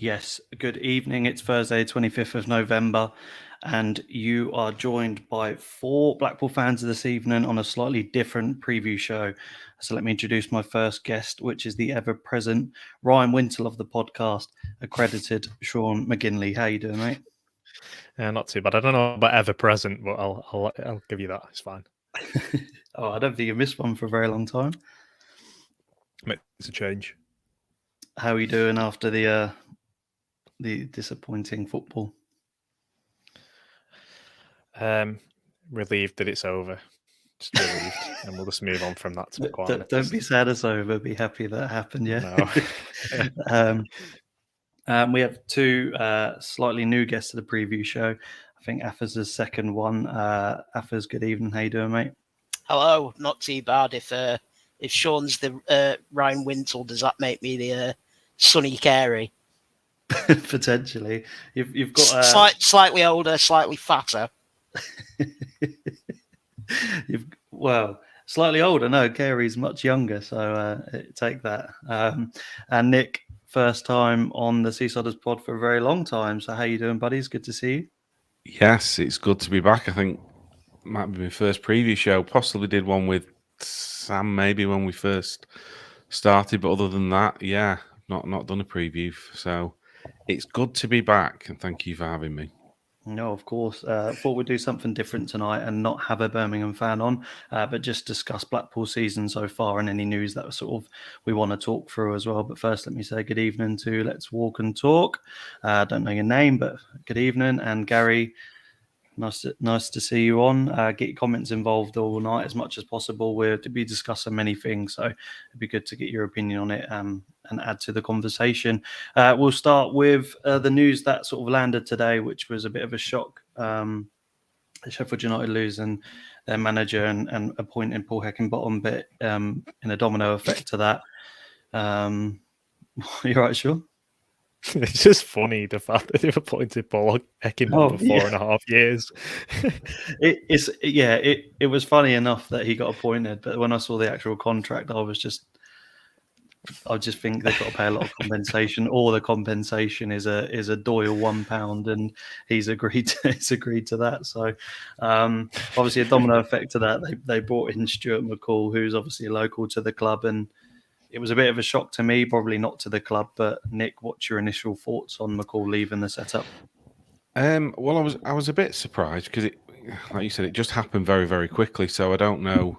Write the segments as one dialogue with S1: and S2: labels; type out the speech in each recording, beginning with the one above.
S1: Yes, good evening. It's Thursday, 25th of November, and you are joined by four Blackpool fans this evening on a slightly different preview show. So let me introduce my first guest, which is the ever-present Ryan Wintle of the podcast, accredited Sean McGinley. How you doing, mate?
S2: Not too bad. I don't know about ever present, but I'll give you that. It's fine.
S1: Oh, I don't think you missed one for a very long time.
S2: Makes a change.
S1: How are you doing after the disappointing football?
S2: Relieved that it's over. Just relieved, and we'll just move on from that. To be quite honest.
S1: Don't be sad it's over. Be happy that happened. Yeah.
S2: No.
S1: We have two slightly new guests to the preview show. I think Affa's the second one. Affa's, good evening. How you doing, mate?
S3: Hello. Not too bad. If Sean's the Ryan Wintle, does that make me the Sonny Carey?
S1: Potentially. You've got
S3: slightly older, slightly fatter.
S1: Slightly older. No, Carey's much younger, so take that. And Nick, first time on the Seasiders pod for a very long time. So how you doing, buddies? Good to see you.
S4: Yes, it's good to be back. I think it might be my first preview show. Possibly did one with Sam maybe when we first started, but other than that, yeah, not done a preview. So it's good to be back, and thank you for having me.
S1: No, of course. Thought we'd do something different tonight and not have a Birmingham fan on, but just discuss Blackpool season so far and any news that sort of we want to talk through as well. But first, let me say good evening to Let's Walk and Talk. I don't know your name, but good evening. And Gary, nice to see you on. Get your comments involved all night as much as possible. We're to be discussing many things, so it'd be good to get your opinion on it and add to the conversation. We'll start with the news that sort of landed today, which was a bit of a shock. Sheffield United losing their manager and appointing Paul Heckingbottom, but in a domino effect to that. You're right, Sean?
S2: It's just funny the fact that they've appointed Paul Heckingbottom for 4.5 years.
S1: It was funny enough that he got appointed, but when I saw the actual contract, I just think they've got to pay a lot of compensation, or the compensation is a Doyle £1, and he's agreed to that. So obviously a domino effect to that. They brought in Stuart Mccall, who's obviously local to the club, and it was a bit of a shock to me, probably not to the club. But Nick, what's your initial thoughts on Mccall leaving the setup?
S4: Well, I was a bit surprised because it, like you said, it just happened very, very quickly. So I don't know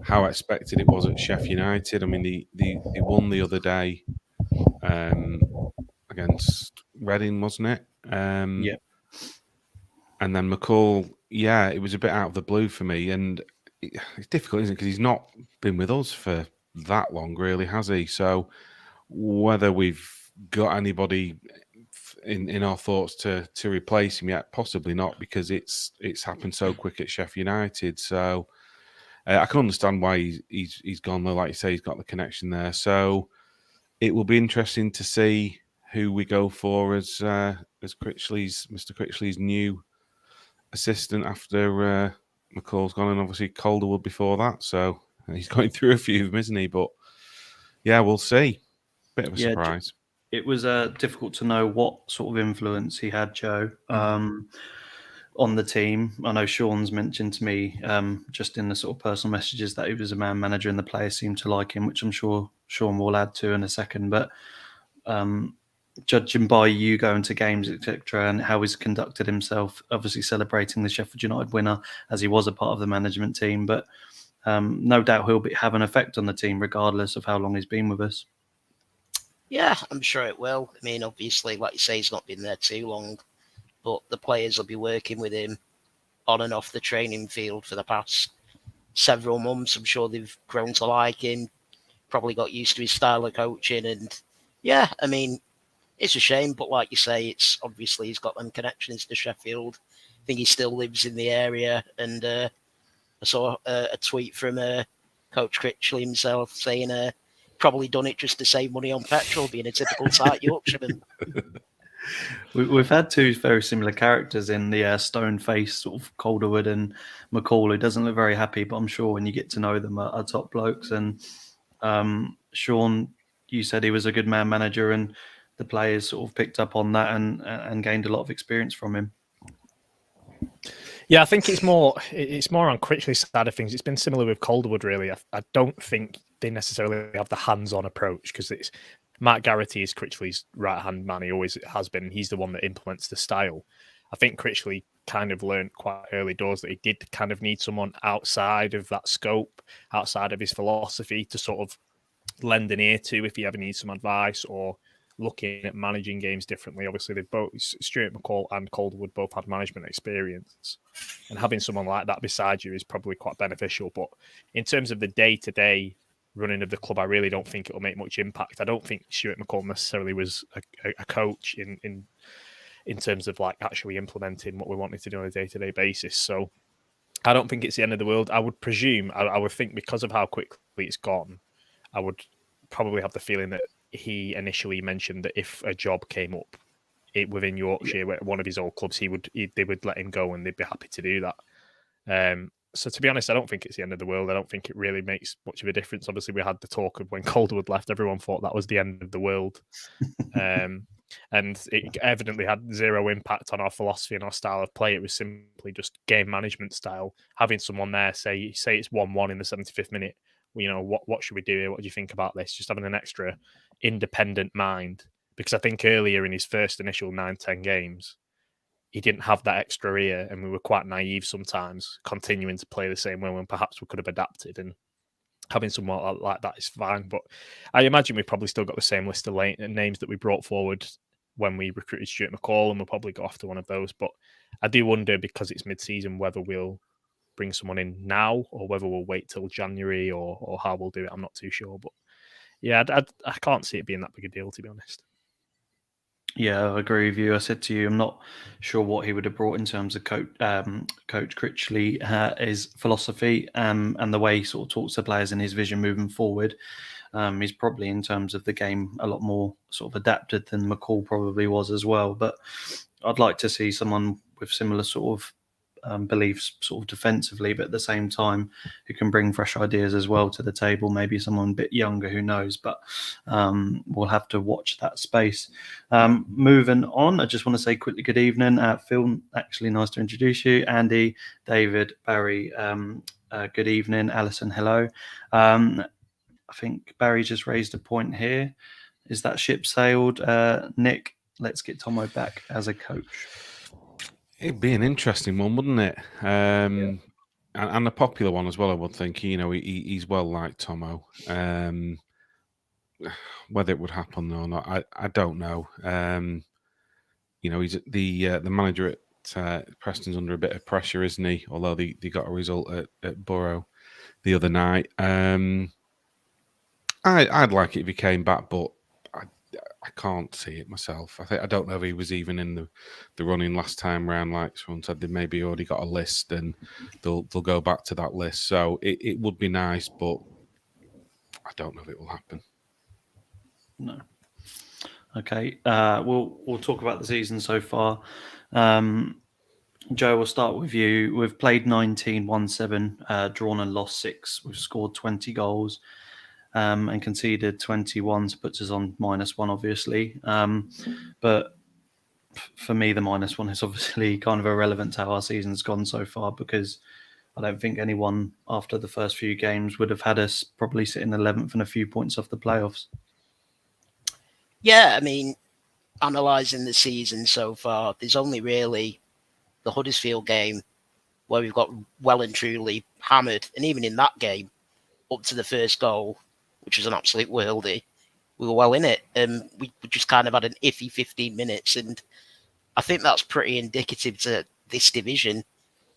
S4: how expected it was at Sheffield United. I mean, they won the other day against Reading, wasn't it?
S1: Yeah.
S4: And then Mccall, yeah, it was a bit out of the blue for me, and it's difficult, isn't it? Because he's not been with us for that long, really, has he? So whether we've got anybody in our thoughts to replace him yet, possibly not, because it's happened so quick at Sheffield United. So I can understand why he's gone though. Like you say, he's got the connection there. So it will be interesting to see who we go for as Mr. Critchley's new assistant after McCall's gone, and obviously Calderwood before that. So he's going through a few of them, isn't he? But yeah, we'll see. Bit of a surprise.
S1: It was difficult to know what sort of influence he had, Joe, on the team. I know Sean's mentioned to me just in the sort of personal messages that he was a man manager and the players seemed to like him, which I'm sure Sean will add to in a second. But judging by you going to games, etc., and how he's conducted himself, obviously celebrating the Sheffield United winner as he was a part of the management team, but no doubt he'll have an effect on the team regardless of how long he's been with us.
S3: Yeah, I'm sure it will. I mean, obviously, like you say, he's not been there too long, but the players will be working with him on and off the training field for the past several months. I'm sure they've grown to like him, probably got used to his style of coaching, and yeah, I mean, it's a shame, but like you say, it's obviously he's got them connections to Sheffield. I think he still lives in the area, and I saw a tweet from Coach Critchley himself saying probably done it just to save money on petrol, being a typical tight Yorkshireman.
S1: We've had two very similar characters in the stone-faced sort of Calderwood and Mccall, who doesn't look very happy, but I'm sure when you get to know them are top blokes. And Sean, you said he was a good man manager, and the players sort of picked up on that and gained a lot of experience from him.
S2: Yeah, I think it's more on Critchley's side of things. It's been similar with Calderwood, really. I don't think they necessarily have the hands-on approach, because it's Matt Garrity is Critchley's right-hand man. He always has been. He's the one that implements the style. I think Critchley kind of learned quite early doors that he did kind of need someone outside of that scope, outside of his philosophy, to sort of lend an ear to if he ever needs some advice or looking at managing games differently. Obviously, they both, Stuart McCall and Calderwood, both had management experience, and having someone like that beside you is probably quite beneficial. But in terms of the day-to-day running of the club, I really don't think it will make much impact. I don't think Stuart McCall necessarily was a coach in terms of like actually implementing what we wanted to do on a day-to-day basis. So I don't think it's the end of the world. I would presume, I would think, because of how quickly it's gone, I would probably have the feeling that he initially mentioned that if a job came up within Yorkshire, where one of his old clubs, they would let him go and they'd be happy to do that. So to be honest, I don't think it's the end of the world. I don't think it really makes much of a difference. Obviously, we had the talk of when Calderwood left, everyone thought that was the end of the world. And it evidently had zero impact on our philosophy and our style of play. It was simply just game management style. Having someone there say it's 1-1 in the 75th minute. You know, what should we do here? What do you think about this? Just having an extra independent mind. Because I think earlier in his first initial 9-10 games, he didn't have that extra ear, and we were quite naive sometimes, continuing to play the same way when perhaps we could have adapted. And having someone like that is fine. But I imagine we've probably still got the same list of names that we brought forward when we recruited Stuart McCall, and we'll probably go after one of those. But I do wonder, because it's mid-season, whether we'll bring someone in now or whether we'll wait till January or how we'll do it. I'm not too sure. But yeah, I can't see it being that big a deal, to be honest.
S1: Yeah, I agree with you. I said to you, I'm not sure what he would have brought in terms of Coach Critchley, his philosophy and the way he sort of talks to players and his vision moving forward. He's probably, in terms of the game, a lot more sort of adapted than McCall probably was as well. But I'd like to see someone with similar sort of beliefs sort of defensively, but at the same time who can bring fresh ideas as well to the table. Maybe someone a bit younger, who knows, but we'll have to watch that space. Moving on, I just want to say quickly good evening. Phil, actually nice to introduce you. Andy, David, Barry, good evening. Alison, hello. I think Barry just raised a point here. Is that ship sailed? Nick, let's get Tomo back as a coach.
S4: It'd be an interesting one, wouldn't it? And a popular one as well, I would think. You know, he's well liked, Tomo. Whether it would happen or not, I don't know. You know, he's the manager at Preston's under a bit of pressure, isn't he? Although they got a result at Borough the other night. I'd like it if he came back, but I can't see it myself. I don't know if he was even in the running last time round. Like someone said, they maybe already got a list and they'll go back to that list. So it would be nice, but I don't know if it will happen.
S1: No. Okay. We'll talk about the season so far. Joe, we'll start with you. We've played 19, won 7, drawn and lost 6. We've scored 20 goals. And conceded 21, so puts us on -1, obviously. But for me, the -1 is obviously kind of irrelevant to how our season's gone so far, because I don't think anyone after the first few games would have had us probably sitting 11th and a few points off the playoffs.
S3: Yeah, I mean, analysing the season so far, there's only really the Huddersfield game where we've got well and truly hammered. And even in that game, up to the first goal, which was an absolute worldie, we were well in it. We just kind of had an iffy 15 minutes. And I think that's pretty indicative to this division.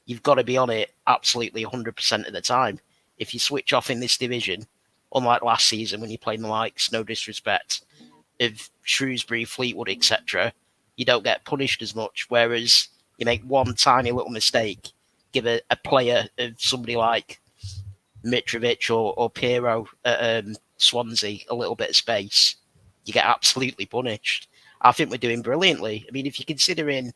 S3: You've got to be on it absolutely 100% of the time. If you switch off in this division, unlike last season when you're playing the likes, no disrespect, of Shrewsbury, Fleetwood, etc., you don't get punished as much. Whereas you make one tiny little mistake, give a player of somebody like Mitrovic or Pirro at Swansea a little bit of space, you get absolutely punished. I think we're doing brilliantly. I mean, if you're considering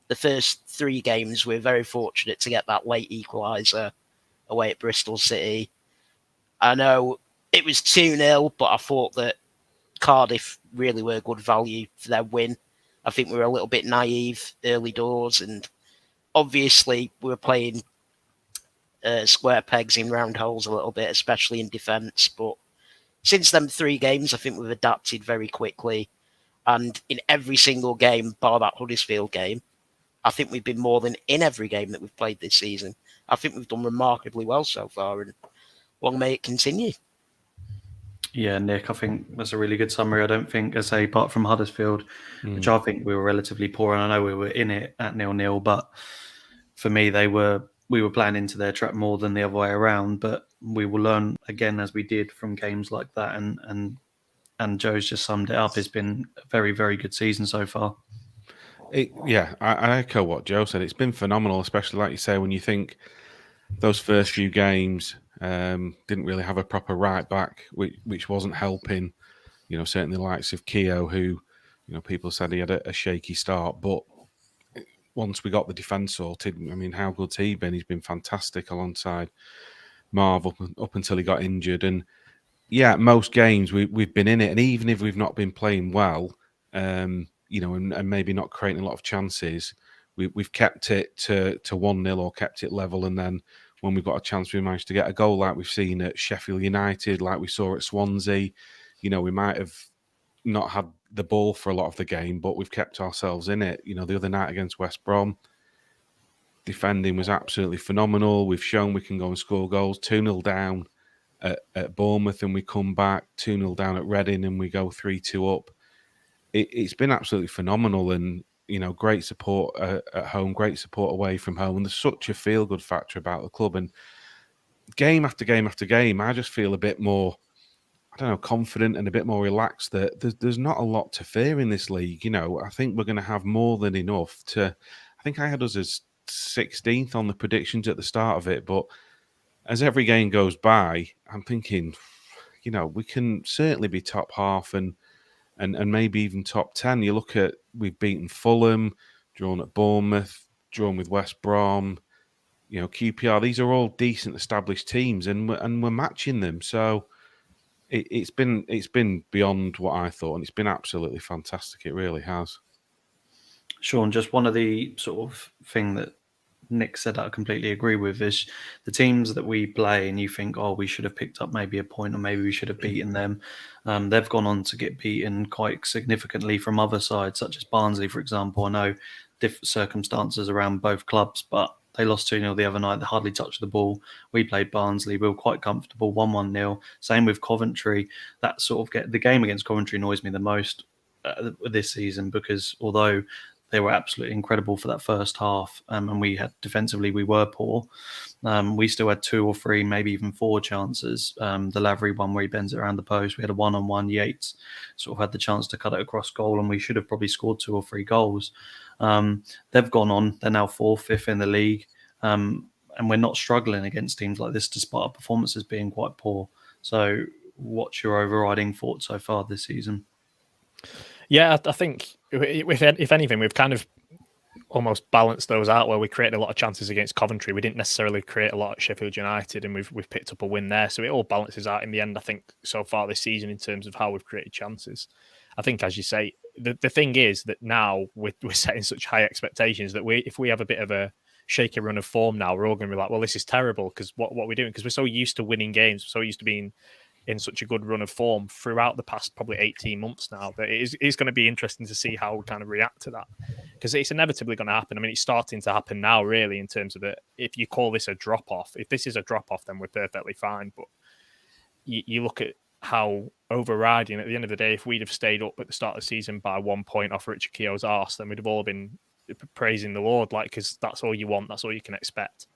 S3: the first 3 games, we're very fortunate to get that late equaliser away at Bristol City. I know it was 2-0, but I thought that Cardiff really were good value for their win. I think we were a little bit naive early doors, and obviously we were playing square pegs in round holes a little bit, especially in defence. But since them 3 games, I think we've adapted very quickly. And in every single game, bar that Huddersfield game, I think we've been more than in every game that we've played this season. I think we've done remarkably well so far, and long may it continue.
S1: Yeah, Nick, I think that's a really good summary. I don't think, as I say, apart from Huddersfield, which I think we were relatively poor, and I know we were in it at 0-0, but for me, we were playing into their trap more than the other way around. But we will learn again as we did from games like that, and Joe's just summed it up. It's been a very, very good season so far.
S4: I echo what Joe said. It's been phenomenal, especially like you say, when you think those first few games didn't really have a proper right back, which wasn't helping. Certainly the likes of Keogh, who people said he had a shaky start, but once we got the defence sorted, I mean, how good's he been? He's been fantastic alongside Marv up until he got injured. And yeah, most games we've been in it, and even if we've not been playing well, and maybe not creating a lot of chances, we've kept it to 1-0 or kept it level, and then when we've got a chance, we managed to get a goal, like we've seen at Sheffield United, like we saw at Swansea. We might have not had the ball for a lot of the game, but we've kept ourselves in it. The other night against West Brom, defending was absolutely phenomenal. We've shown we can go and score goals. 2-0 down at Bournemouth, and we come back 2-0 down at Reading, and we go 3-2 up. It's been absolutely phenomenal, and great support at home, great support away from home, and there's such a feel-good factor about the club. And game after game after game, I just feel a bit more, confident and a bit more relaxed that there's not a lot to fear in this league. I think we're going to have more than enough to. I think I had us as 16th on the predictions at the start of it, but as every game goes by, I'm thinking, we can certainly be top half and maybe even top 10. You look at, we've beaten Fulham, drawn at Bournemouth, drawn with West Brom, QPR. These are all decent established teams, and we're matching them. So it's been beyond what I thought, and it's been absolutely fantastic. It really has.
S1: Sean, just one of the sort of thing that Nick said that I completely agree with is the teams that we play and you think, we should have picked up maybe a point or maybe we should have beaten them. They've gone on to get beaten quite significantly from other sides, such as Barnsley, for example. I know different circumstances around both clubs, but they lost 2-0 the other night. They hardly touched the ball. We played Barnsley. We were quite comfortable, 1-1-0. Same with Coventry. That sort of the game against Coventry annoys me the most this season, because although they were absolutely incredible for that first half, and we had defensively we were poor. We still had 2 or 3, maybe even 4 chances. The Lavery one where he bends it around the post. We had a 1-on-1. Yates sort of had the chance to cut it across goal, and we should have probably scored 2 or 3 goals. They've gone on. They're now 4th, 5th in the league, and we're not struggling against teams like this, despite our performances being quite poor. So, what's your overriding thought so far this season?
S2: Yeah, I think if anything, we've kind of almost balanced those out, where we created a lot of chances against Coventry. We didn't necessarily create a lot at Sheffield United, and we've picked up a win there. So it all balances out in the end, I think, so far this season in terms of how we've created chances. I think, as you say, the thing is that now we're setting such high expectations that if we have a bit of a shaky run of form now, we're all going to be like, well, this is terrible, because what we're doing, because we're so used to winning games, we're so used to being in such a good run of form throughout the past probably 18 months now, that it's going to be interesting to see how we kind of react to that, because it's inevitably going to happen. I mean, it's starting to happen now, really, in terms of it. If you call this a drop-off, if this is a drop-off, then we're perfectly fine. But you look at how overriding, at the end of the day, if we'd have stayed up at the start of the season by 1 point off Richard Keogh's arse, then we'd have all been praising the Lord, because that's all you want, that's all you can expect.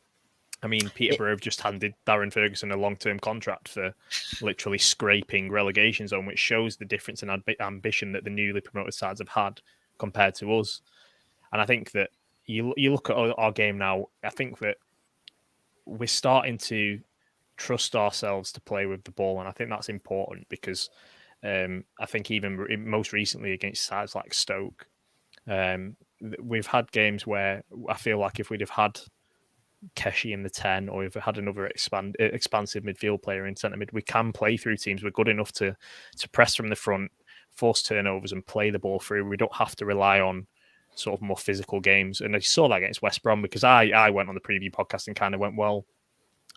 S2: I mean, Peterborough have just handed Darren Ferguson a long-term contract for literally scraping relegation zone, which shows the difference in ambition that the newly promoted sides have had compared to us. And I think that you look at our game now, I think that we're starting to trust ourselves to play with the ball, and I think that's important, because I think even most recently against sides like Stoke, we've had games where I feel like if we'd have had Geshe in the 10, or if we had another expansive midfield player in centre mid, we can play through teams. We're good enough to press from the front, force turnovers and play the ball through. We don't have to rely on sort of more physical games. And I saw that against West Brom, because I went on the preview podcast and kind of went, well,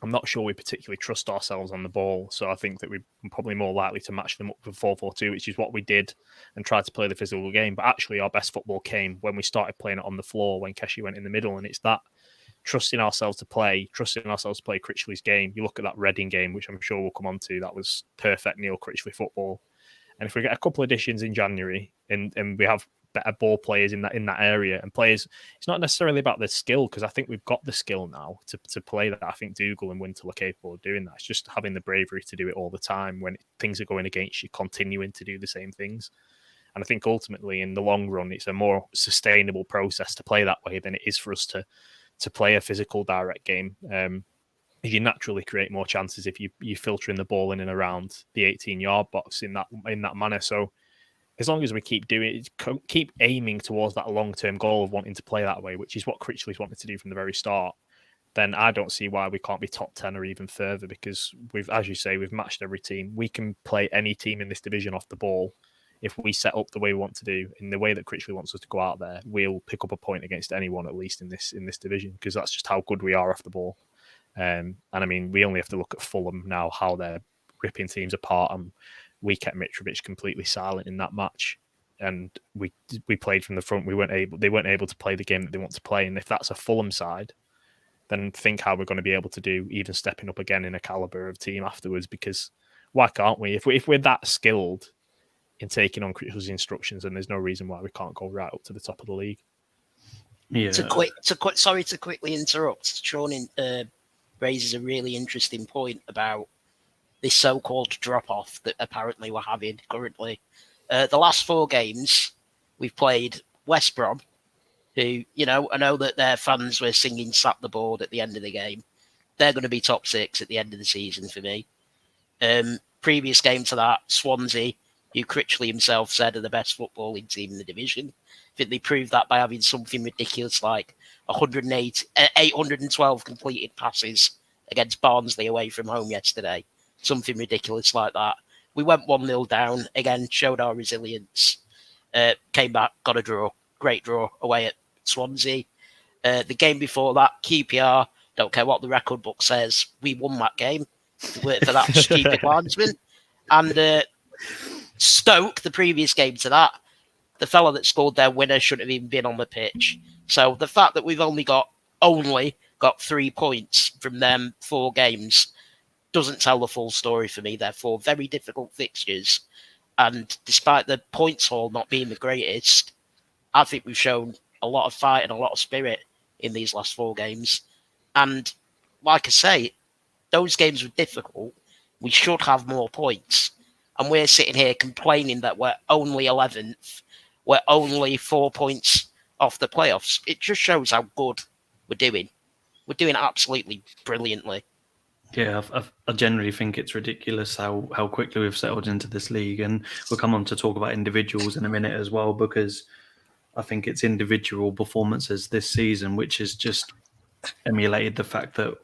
S2: I'm not sure we particularly trust ourselves on the ball. So I think that we're probably more likely to match them up with 4-4-2, which is what we did, and tried to play the physical game. But actually our best football came when we started playing it on the floor, when Geshe went in the middle. And it's that trusting ourselves to play Critchley's game. You look at that Reading game, which I'm sure we'll come on to, that was perfect Neil Critchley football. And if we get a couple of additions in January and we have better ball players in that area, and players, it's not necessarily about the skill, because I think we've got the skill now to play that. I think Dougal and Wintle are capable of doing that. It's just having the bravery to do it all the time when things are going against you, continuing to do the same things. And I think ultimately in the long run, it's a more sustainable process to play that way than it is for us to play a physical direct game. You naturally create more chances if you're filtering the ball in and around the 18-yard box in that manner. So as long as we keep aiming towards that long-term goal of wanting to play that way, which is what Critchley's wanted to do from the very start, then I don't see why we can't be top 10 or even further, because as you say, we've matched every team. We can play any team in this division off the ball. If we set up the way we want to do, in the way that Critchley wants us to go out there, we'll pick up a point against anyone, at least in this division, because that's just how good we are off the ball. And I mean, we only have to look at Fulham now, how they're ripping teams apart, and we kept Mitrovic completely silent in that match, and we played from the front. They weren't able to play the game that they want to play. And if that's a Fulham side, then think how we're going to be able to do, even stepping up again in a caliber of team afterwards. Because why can't we? If we're that skilled in taking on Critchley's instructions, then there's no reason why we can't go right up to the top of the league.
S1: Yeah.
S3: Sorry to quickly interrupt. Sean raises a really interesting point about this so-called drop-off that apparently we're having currently. The last 4 games, we've played West Brom, who, I know that their fans were singing "Slap the Board" at the end of the game. They're going to be top 6 at the end of the season for me. Previous game to that, Swansea, who Critchley himself said are the best footballing team in the division. I think they proved that by having something ridiculous like 812 completed passes against Barnsley away from home yesterday. Something ridiculous like that. We went 1-0 down, again, showed our resilience, came back, got a draw. Great draw away at Swansea. The game before that, QPR, don't care what the record book says, we won that game for that stupid linesman. And Stoke, the previous game to that, the fella that scored their winner shouldn't have even been on the pitch. So the fact that we've only got 3 points from them 4 games doesn't tell the full story for me. They're 4 very difficult fixtures. And despite the points haul not being the greatest, I think we've shown a lot of fight and a lot of spirit in these last 4 games. And like I say, those games were difficult. We should have more points. And we're sitting here complaining that we're only 11th. We're only 4 points off the playoffs. It just shows how good we're doing. We're doing absolutely brilliantly.
S1: Yeah, I generally think it's ridiculous how quickly we've settled into this league. And we'll come on to talk about individuals in a minute as well, because I think it's individual performances this season which has just emulated the fact that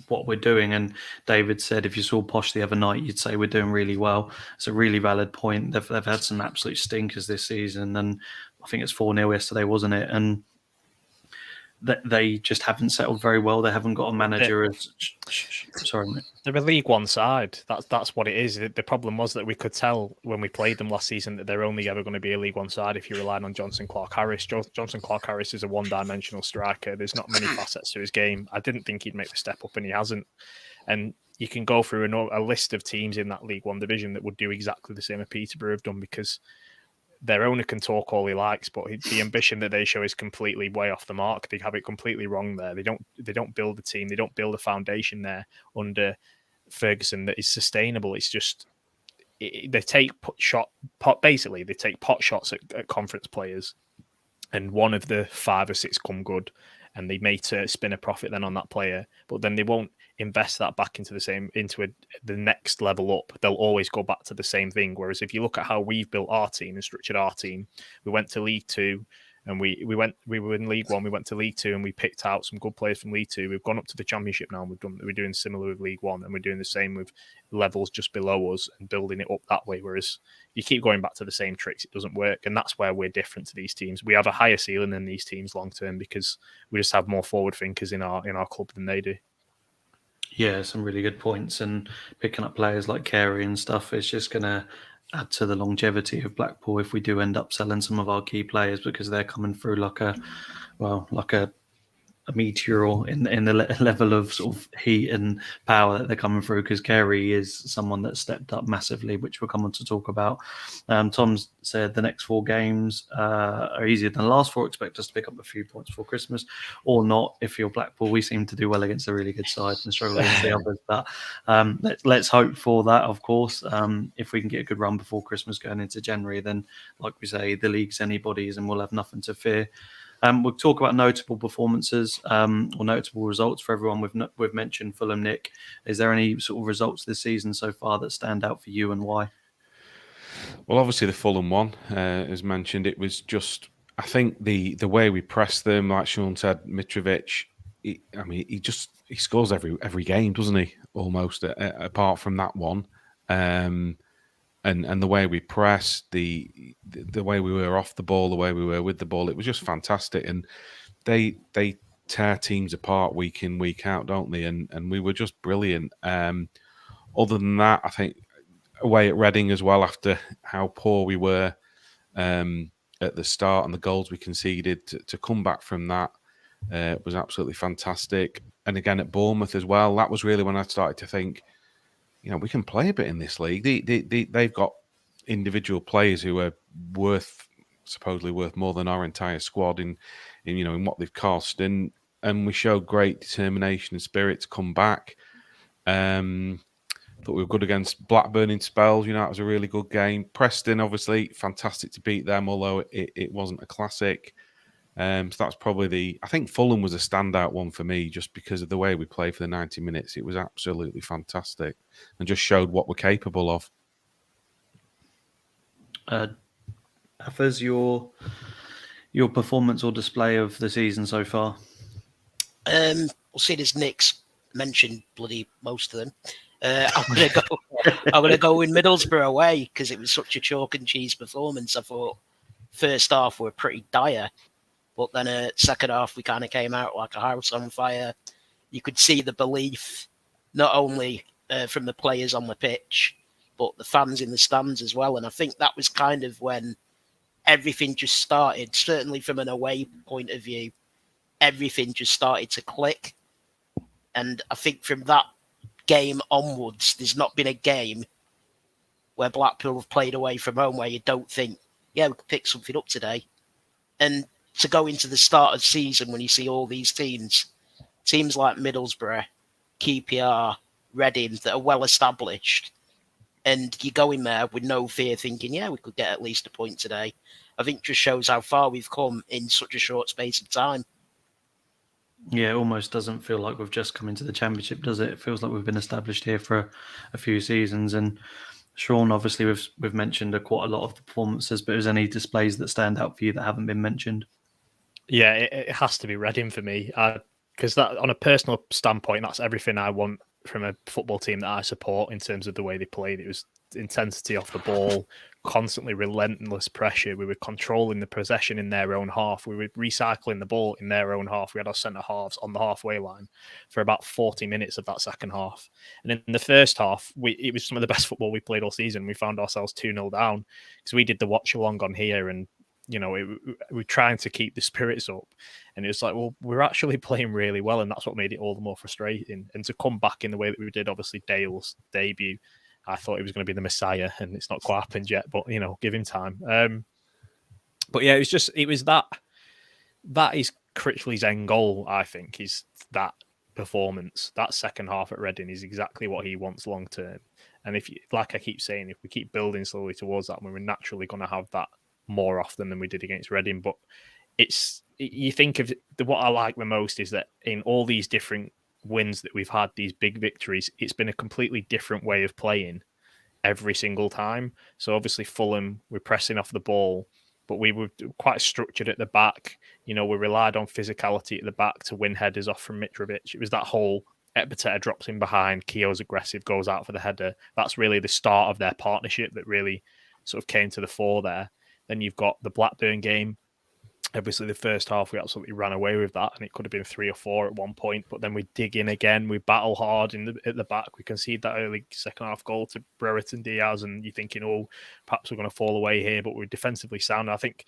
S1: what we're doing. And David said if you saw Posh the other night, you'd say we're doing really well. It's a really valid point. They've had some absolute stinkers this season, and I think it's 4-0 yesterday, wasn't it? And they just haven't settled very well. They haven't got a manager. Sorry, mate.
S2: They're a League One side. That's what it is. The problem was that we could tell when we played them last season that they're only ever going to be a League One side if you rely on Johnson Clark-Harris. Johnson Clark-Harris is a one-dimensional striker. There's not many facets to his game. I didn't think he'd make the step up, and he hasn't. And you can go through a list of teams in that League One division that would do exactly the same as Peterborough have done, because their owner can talk all he likes, but the ambition that they show is completely way off the mark. They have it completely wrong there. They don't build a team. They don't build a foundation there under Ferguson that is sustainable. It's just they take pot shots at conference players, and one of the 5 or 6 come good, and they may spin a profit then on that player, but then they won't invest that back into the next level up. They'll always go back to the same thing. Whereas if you look at how we've built our team and structured our team, we went to League Two And we were in League One, we went to League Two, and we picked out some good players from League Two. We've gone up to the Championship now, and we're doing similar with League One, and we're doing the same with levels just below us and building it up that way. Whereas you keep going back to the same tricks, it doesn't work, and that's where we're different to these teams. We have a higher ceiling than these teams long term because we just have more forward thinkers in our club than they do.
S1: Yeah, some really good points, and picking up players like Carey and stuff is just going to add to the longevity of Blackpool if we do end up selling some of our key players, because they're coming through like a meteor in the level of sort of heat and power that they're coming through, because Carey is someone that stepped up massively, which we'll come on to talk about. Tom's said the next 4 games are easier than the last 4. Expect us to pick up a few points before Christmas, or not. If you're Blackpool, we seem to do well against a really good side and struggle against the others. But let's hope for that, of course. If we can get a good run before Christmas going into January, then, like we say, the league's anybody's and we'll have nothing to fear. We'll talk about notable performances or notable results for everyone. We've mentioned Fulham. Nick, is there any sort of results this season so far that stand out for you, and why?
S4: Well, obviously the Fulham one, as mentioned, it was just, I think the way we pressed them, like Sean said, Mitrovic, he scores every game, doesn't he? Almost, apart from that one. And the way we pressed, the way we were off the ball, the way we were with the ball, it was just fantastic. And they tear teams apart week in, week out, don't they? And we were just brilliant. Other than that, I think away at Reading as well, after how poor we were at the start and the goals we conceded, to come back from that was absolutely fantastic. And again at Bournemouth as well, that was really when I started to think, we can play a bit in this league. They've got individual players who are supposedly worth more than our entire squad in what they've cost, and we showed great determination and spirit to come back. Thought we were good against Blackburn in spells. That was a really good game. Preston, obviously, fantastic to beat them, although it wasn't a classic. So that's probably I think Fulham was a standout one for me, just because of the way we played for the 90 minutes. It was absolutely fantastic and just showed what we're capable of.
S1: Affers, your performance or display of the season so far?
S3: We'll see as Nick's mentioned bloody most of them. I'm gonna go in Middlesbrough away, because it was such a chalk and cheese performance. I thought first half were pretty dire, but then second half we kind of came out like a house on fire. You could see the belief, not only from the players on the pitch, but the fans in the stands as well. And I think that was kind of when everything just started, certainly from an away point of view, everything just started to click. And I think from that game onwards, there's not been a game where Blackpool have played away from home where you don't think, we could pick something up today. And to go into the start of the season when you see all these teams like Middlesbrough, QPR, Reading, that are well established, and you go in there with no fear thinking, we could get at least a point today, I think just shows how far we've come in such a short space of time.
S1: Yeah, it almost doesn't feel like we've just come into the Championship, does it? It feels like we've been established here for a few seasons. And Sean, obviously, we've mentioned quite a lot of the performances, but is there any displays that stand out for you that haven't been mentioned?
S2: Yeah, it has to be Reading for me, because that, on a personal standpoint, that's everything I want from a football team that I support in terms of the way they played. It was intensity off the ball, constantly relentless pressure. We were controlling the possession in their own half. We were recycling the ball in their own half. We had our centre halves on the halfway line for about 40 minutes of that second half. And in the first half, it was some of the best football we played all season. We found ourselves 2-0 down because we did the watch along on here, and we're trying to keep the spirits up. And it was like, well, we're actually playing really well, and that's what made it all the more frustrating. And to come back in the way that we did, obviously Dale's debut, I thought he was going to be the Messiah, and it's not quite happened yet, but give him time. But yeah, it was that is Critchley's end goal, I think, is that performance. That second half at Reading is exactly what he wants long term. And if like I keep saying, if we keep building slowly towards that, we're naturally going to have that more often than we did against Reading. But you think of what I like the most is that in all these different wins that we've had, these big victories, it's been a completely different way of playing every single time. So obviously Fulham, we're pressing off the ball, but we were quite structured at the back. We relied on physicality at the back to win headers off from Mitrovic. It was that whole Ekpiteta drops in behind, Keogh's aggressive, goes out for the header. That's really the start of their partnership that really sort of came to the fore there. Then you've got the Blackburn game. Obviously, the first half, we absolutely ran away with that, and it could have been 3 or 4 at one point. But then we dig in again. We battle hard at the back. We concede that early second half goal to Brereton Diaz, and you're thinking, oh, perhaps we're going to fall away here. But we're defensively sound. I think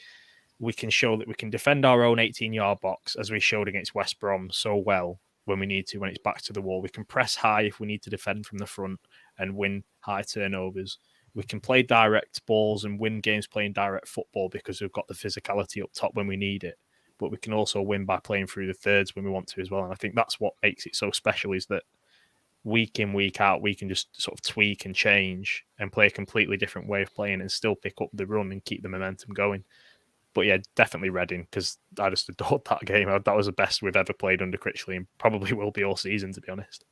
S2: we can show that we can defend our own 18-yard box, as we showed against West Brom so well when we need to, when it's back to the wall. We can press high if we need to defend from the front and win high turnovers. We can play direct balls and win games playing direct football because we've got the physicality up top when we need it. But we can also win by playing through the thirds when we want to as well. And I think that's what makes it so special, is that week in, week out, we can just sort of tweak and change and play a completely different way of playing and still pick up the run and keep the momentum going. But yeah, definitely Reading, because I just adored that game. That was the best we've ever played under Critchley, and probably will be all season, to be honest.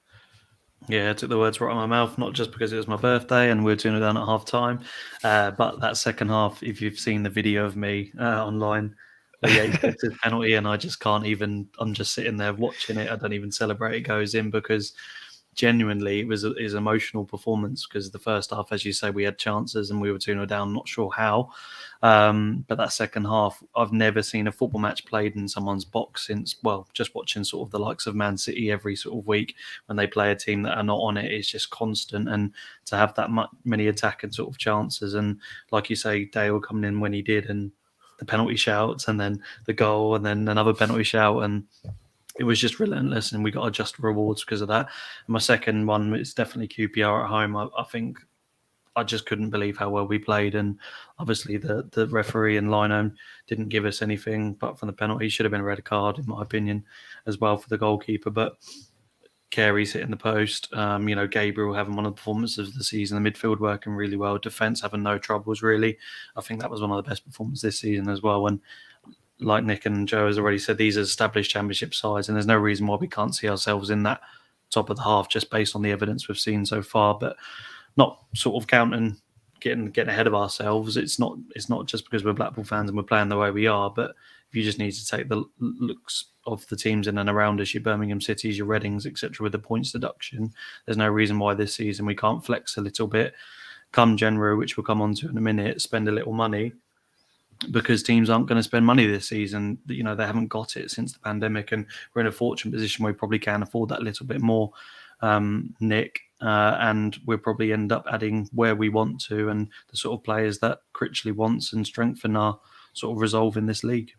S1: Yeah, I took the words right out of my mouth, not just because it was my birthday and we were 2-0 down at half time, but that second half, if you've seen the video of me online, he gets his penalty and I just can't even, I'm just sitting there watching it. I don't even celebrate it goes in, because genuinely it was his emotional performance, because the first half, as you say, we had chances and we were 2-0 down, not sure how. But that second half, I've never seen a football match played in someone's box since, well, just watching sort of the likes of Man City every sort of week when they play a team that are not on it. It's just constant, and to have that many attacking sort of chances, and like you say, Dale coming in when he did, and the penalty shouts, and then the goal, and then another penalty shout, and it was just relentless, and we got our just rewards because of that. And my second one is definitely QPR at home. I think I just couldn't believe how well we played, and obviously the referee and Lino didn't give us anything, but from the penalty, should have been a red card in my opinion as well for the goalkeeper. But Carey's hitting the post, Gabriel having one of the performances of the season, the midfield working really well, defence having no troubles really. I think that was one of the best performances this season as well. And like Nick and Joe has already said, these are established championship sides, and there's no reason why we can't see ourselves in that top of the half just based on the evidence we've seen so far. But not sort of counting, getting ahead of ourselves. It's not just because we're Blackpool fans and we're playing the way we are, but if you just need to take the looks of the teams in and around us, your Birmingham Cities, your Readings, etc., with the points deduction, there's no reason why this season we can't flex a little bit. Come January, which we'll come on to in a minute, spend a little money, because teams aren't going to spend money this season. They haven't got it since the pandemic, and we're in a fortunate position where we probably can afford that little bit more, Nick, and we'll probably end up adding where we want to and the sort of players that Critchley wants, and strengthen our sort of resolve in this league.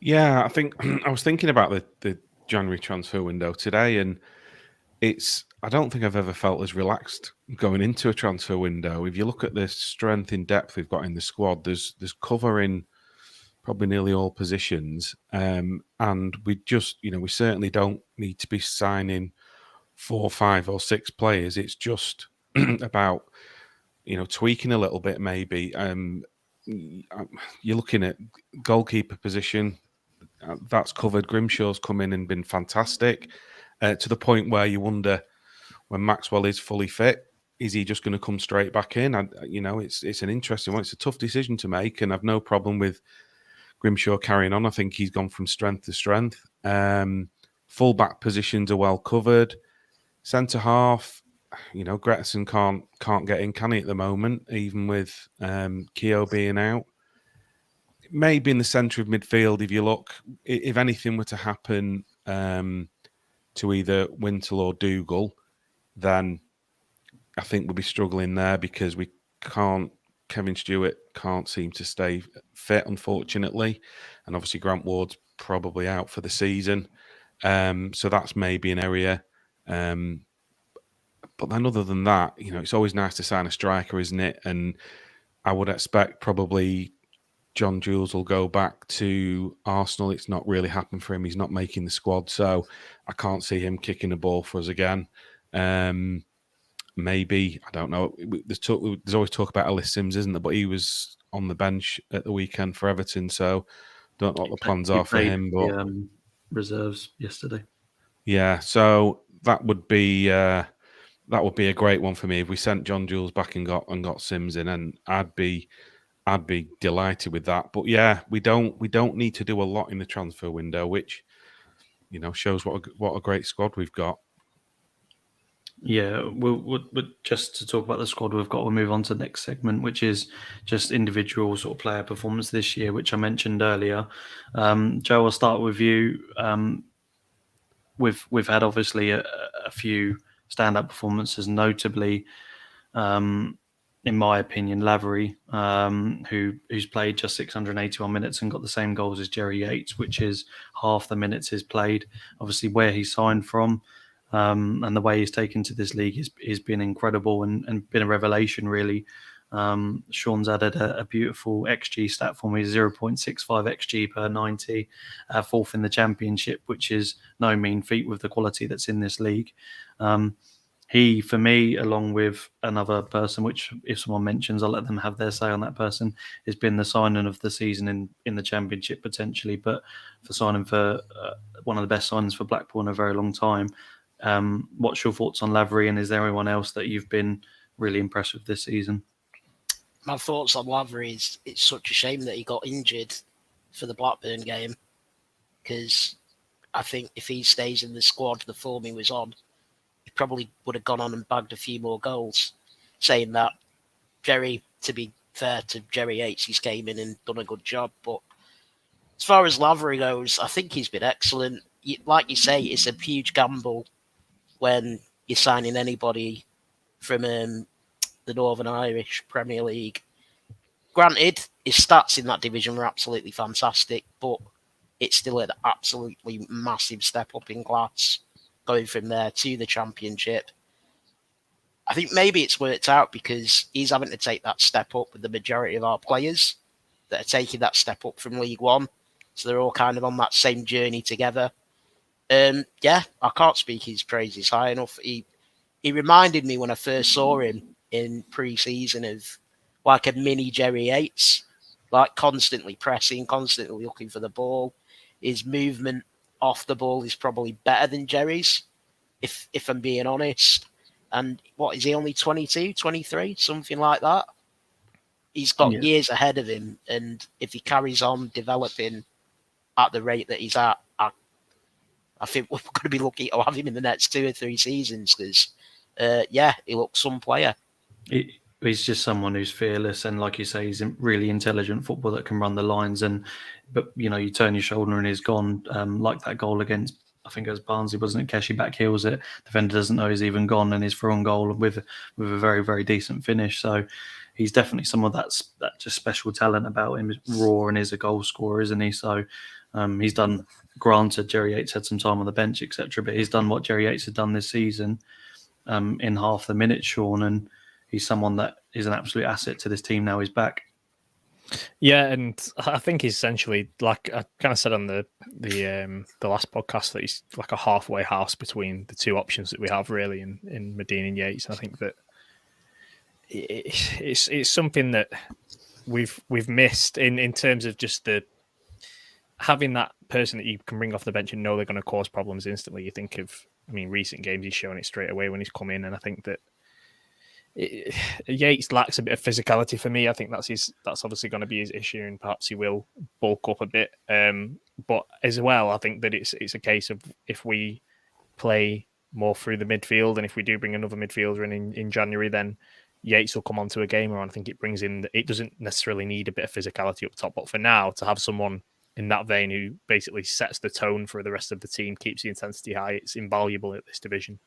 S4: Yeah, I think I was thinking about the January transfer window today, and I don't think I've ever felt as relaxed going into a transfer window. If you look at the strength in depth we've got in the squad, there's cover in probably nearly all positions, and we just, we certainly don't need to be signing 4, 5 or 6 players. It's just about, tweaking a little bit maybe. You're looking at goalkeeper position, that's covered. Grimshaw's come in and been fantastic, to the point where you wonder, when Maxwell is fully fit, is he just going to come straight back in? It's an interesting one. It's a tough decision to make, and I've no problem with Grimshaw carrying on. I think he's gone from strength to strength. Full-back positions are well covered. Centre half, Gretson can't get in, can he, at the moment, even with Keogh being out. Maybe in the centre of midfield, if you look, if anything were to happen to either Wintle or Dougal, then I think we'll be struggling there, because Kevin Stewart can't seem to stay fit, unfortunately. And obviously Grant Ward's probably out for the season. So that's maybe an area. But then other than that, it's always nice to sign a striker, isn't it? And I would expect probably John Jules will go back to Arsenal. It's not really happened for him. He's not making the squad. So I can't see him kicking a ball for us again. Maybe, I don't know. There's always talk about Ellis Sims, isn't there? But he was on the bench at the weekend for Everton. So don't know what the plans are for him. But
S1: reserves yesterday.
S4: Yeah, so that would be a great one for me if we sent John Jules back and got Sims in, and I'd be I'd be delighted with that. But yeah, we don't need to do a lot in the transfer window, which shows what a great squad we've got.
S1: Yeah, we'll just to talk about the squad we've got, we'll move on to the next segment, which is just individual sort of player performance this year, which I mentioned earlier. Joe, I'll start with you. We've had obviously a few stand-up performances, notably, in my opinion, Lavery, who's played just 681 minutes and got the same goals as Jerry Yates, which is half the minutes he's played. Obviously, where he signed from. And the way he's taken to this league has been incredible and been a revelation, really. Sean's added a beautiful XG stat for me, 0.65 XG per 90, fourth in the championship, which is no mean feat with the quality that's in this league. He, for me, along with another person, which if someone mentions, I'll let them have their say on that person, has been the signing of the season in the championship potentially, but for signing for one of the best signings for Blackpool in a very long time. What's your thoughts on Lavery, and is there anyone else that you've been really impressed with this season?
S3: My thoughts on Lavery is it's such a shame that he got injured for the Blackburn game, because I think if he stays in the squad, the form he was on, he probably would have gone on and bagged a few more goals. Saying that, Jerry, to be fair to Jerry Yates, he's came in and done a good job, but as far as Lavery goes, I think he's been excellent. Like you say, it's a huge gamble when you're signing anybody from the Northern Irish Premier League. Granted, his stats in that division were absolutely fantastic, but it's still an absolutely massive step up in class going from there to the Championship. I think maybe it's worked out because he's having to take that step up with the majority of our players that are taking that step up from League One. So they're all kind of on that same journey together. Yeah, I can't speak his praises high enough. He reminded me when I first saw him in pre-season of like a mini Jerry Yates, like constantly pressing, constantly looking for the ball. His movement off the ball is probably better than Jerry's, if I'm being honest. And what, is he only 22, 23, something like that? He's got years ahead of him, and if he carries on developing at the rate that he's at, I think we're going to be lucky to have him in the next 2 or 3 seasons because, he looks some player.
S1: He's just someone who's fearless, and like you say, he's a really intelligent footballer that can run the lines. But you turn your shoulder and he's gone. Like that goal against, I think it was Barnsley, wasn't it? Geshe backheels it. Defender doesn't know he's even gone, and he's through on goal with a very, very decent finish. So he's definitely someone that just special talent about him. He's raw and is a goal scorer, isn't he? So he's done. Granted, Jerry Yates had some time on the bench, etc., but he's done what Jerry Yates had done this season in half the minutes, Sean, and he's someone that is an absolute asset to this team now he's back.
S2: Yeah, and I think he's essentially, like I kind of said on the last podcast, that he's like a halfway house between the two options that we have really in Medina and Yates. And I think that it's something that we've missed in terms of just having that person that you can bring off the bench and know they're going to cause problems instantly. You think of, recent games, he's shown it straight away when he's come in, and I think that Yates lacks a bit of physicality for me. I think that's obviously going to be his issue, and perhaps he will bulk up a bit. But as well, I think that it's a case of if we play more through the midfield, and if we do bring another midfielder in January, then Yates will come onto a game, and I think it doesn't necessarily need a bit of physicality up top. But for now, to have someone in that vein who basically sets the tone for the rest of the team, keeps the intensity high, it's invaluable at this division.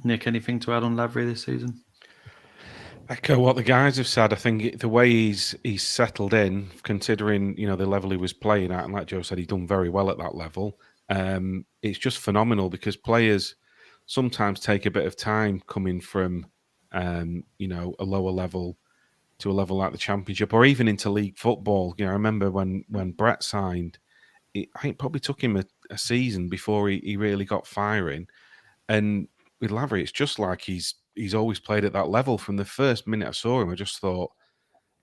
S1: Nick, anything to add on Lavery this season?
S4: Echo what the guys have said. I think the way he's settled in, considering the level he was playing at, and like Joe said, he's done very well at that level. It's just phenomenal because players sometimes take a bit of time coming from a lower level to a level like the Championship or even into league football. I remember when Brett signed, I think it probably took him a season before he really got firing. And with Lavery, it's just like he's always played at that level. From the first minute I saw him, I just thought,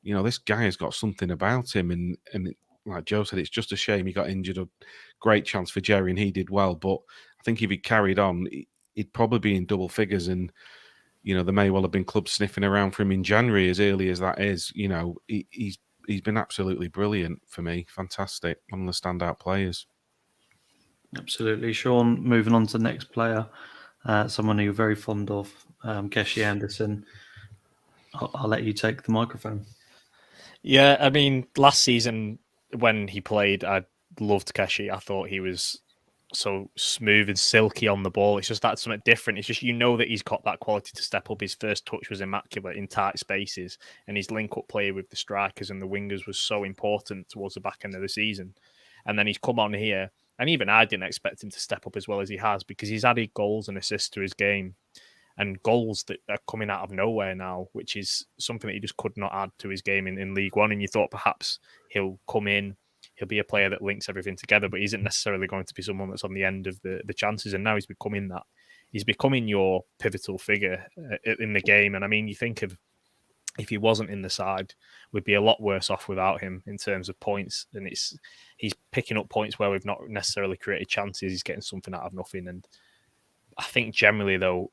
S4: this guy has got something about him. And like Joe said, it's just a shame he got injured. A great chance for Jerry, and he did well. But I think if he carried on, he'd probably be in double figures. And there may well have been clubs sniffing around for him in January, as early as that is. He's been absolutely brilliant for me. Fantastic. One of the standout players.
S1: Absolutely. Sean, moving on to the next player, someone who you're very fond of, Geshe Anderson. I'll let you take the microphone.
S2: Yeah, I mean, last season when he played, I loved Geshe. I thought he was so smooth and silky on the ball. It's just that's something different. It's just that he's got that quality to step up. His first touch was immaculate in tight spaces, and his link-up play with the strikers and the wingers was so important towards the back end of the season. And then he's come on here, and even I didn't expect him to step up as well as he has, because he's added goals and assists to his game, and goals that are coming out of nowhere now, which is something that he just could not add to his game in League One. And you thought perhaps he'll come in, he'll be a player that links everything together, but he isn't necessarily going to be someone that's on the end of the chances. And now he's becoming that. He's becoming your pivotal figure in the game. And I mean, you think of if he wasn't in the side, we'd be a lot worse off without him in terms of points. And he's picking up points where we've not necessarily created chances. He's getting something out of nothing. And I think generally, though,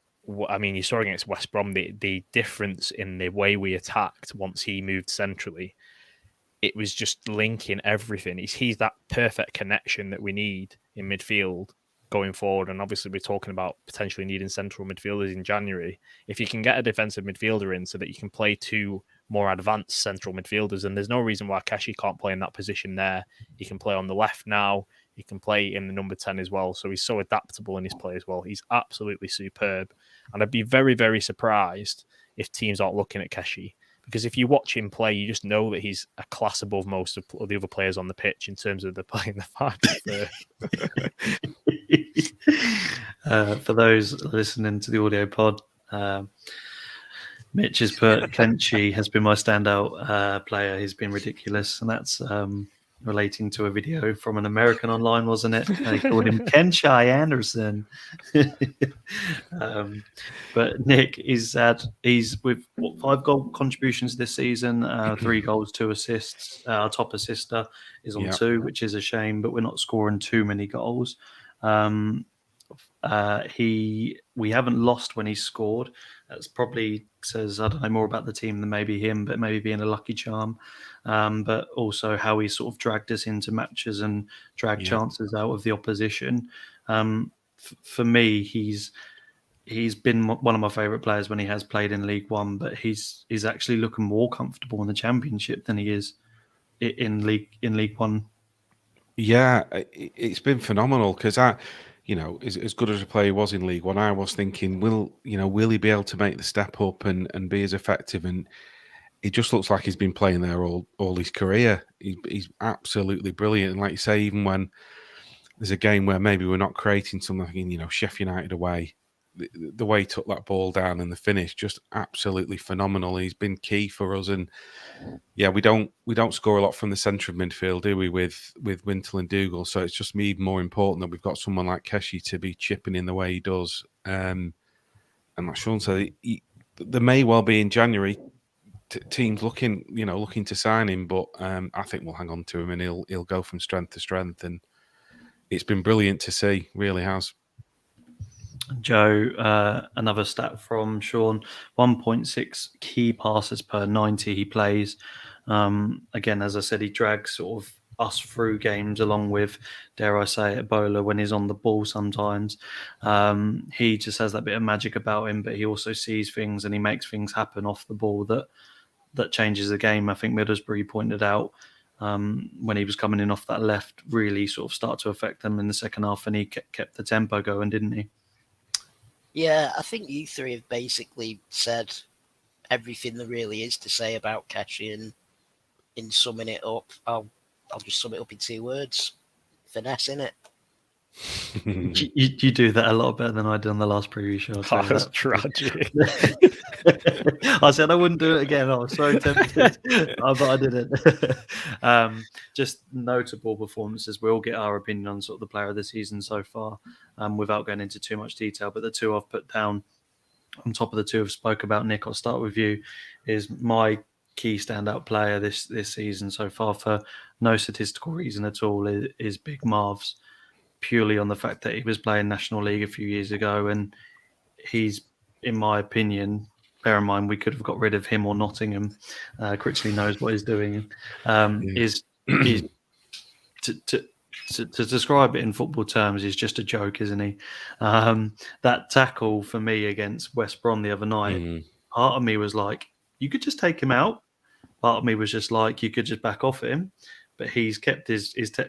S2: I mean, you saw against West Brom the difference in the way we attacked once he moved centrally. It was just linking everything. He's that perfect connection that we need in midfield going forward. And obviously, we're talking about potentially needing central midfielders in January. If you can get a defensive midfielder in so that you can play two more advanced central midfielders, and there's no reason why Geshe can't play in that position there. He can play on the left now. He can play in the number 10 as well. So he's so adaptable in his play as well. He's absolutely superb. And I'd be very, very surprised if teams aren't looking at Geshe. Because if you watch him play, you just know that he's a class above most of the other players on the pitch in terms of the playing the 5.
S1: For those listening to the audio pod, Mitch has put Kenshi has been my standout player. He's been ridiculous, and that's relating to a video from an American online, wasn't it? They called him Geshe Anderson. But Nick he's with 5 goal contributions this season, 3 goals, 2 assists. Our top assister is on 2, which is a shame, but we're not scoring too many goals. We haven't lost when he's scored. That's probably says, I don't know, more about the team than maybe him, but maybe being a lucky charm. But also how he sort of dragged us into matches and dragged chances out of the opposition. For me, he's been one of my favourite players when he has played in League One, but he's actually looking more comfortable in the Championship than he is in League One.
S4: Yeah, it's been phenomenal because as good as a player he was in League One, I was thinking, will he be able to make the step up and be as effective? And it just looks like he's been playing there all his career. He's absolutely brilliant. And like you say, even when there's a game where maybe we're not creating something, Sheffield United away, the way he took that ball down and the finish, just absolutely phenomenal. He's been key for us. And yeah, we don't score a lot from the centre of midfield, do we, with Wintle and Dougal? So it's just even more important that we've got someone like Geshe to be chipping in the way he does. And like Sean said, there may well be in January teams looking to sign him, but I think we'll hang on to him and he'll go from strength to strength. And it's been brilliant to see, really has.
S1: Joe, another stat from Sean, 1.6 key passes per 90 he plays. Again, as I said, he drags sort of us through games along with, dare I say it, Ebola when he's on the ball sometimes. He just has that bit of magic about him, but he also sees things and he makes things happen off the ball that changes the game. I think Middlesbrough pointed out when he was coming in off that left, really sort of start to affect them in the second half, and he kept the tempo going, didn't he?
S3: Yeah, I think you three have basically said everything there really is to say about Geshe, and in summing it up, I'll just sum it up in 2 words: finesse, innit?
S1: You do that a lot better than I did on the last preview show.
S2: That's tragic.
S1: I said I wouldn't do it again. I was so tempted, but I didn't. Just notable performances. We'll get our opinion on sort of the player of the season so far, without going into too much detail. But the 2 I've put down on top of the 2 I've spoke about, Nick, I'll start with you, is my key standout player this season so far for no statistical reason at all is Big Marv's, purely on the fact that he was playing National League a few years ago and he's in my opinion, bear in mind we could have got rid of him or Nottingham. Critchley knows what he's doing. Is to describe it in football terms is just a joke, isn't he? That tackle for me against West Brom the other night, part of me was like, you could just take him out. Part of me was just like, you could just back off him. But he's kept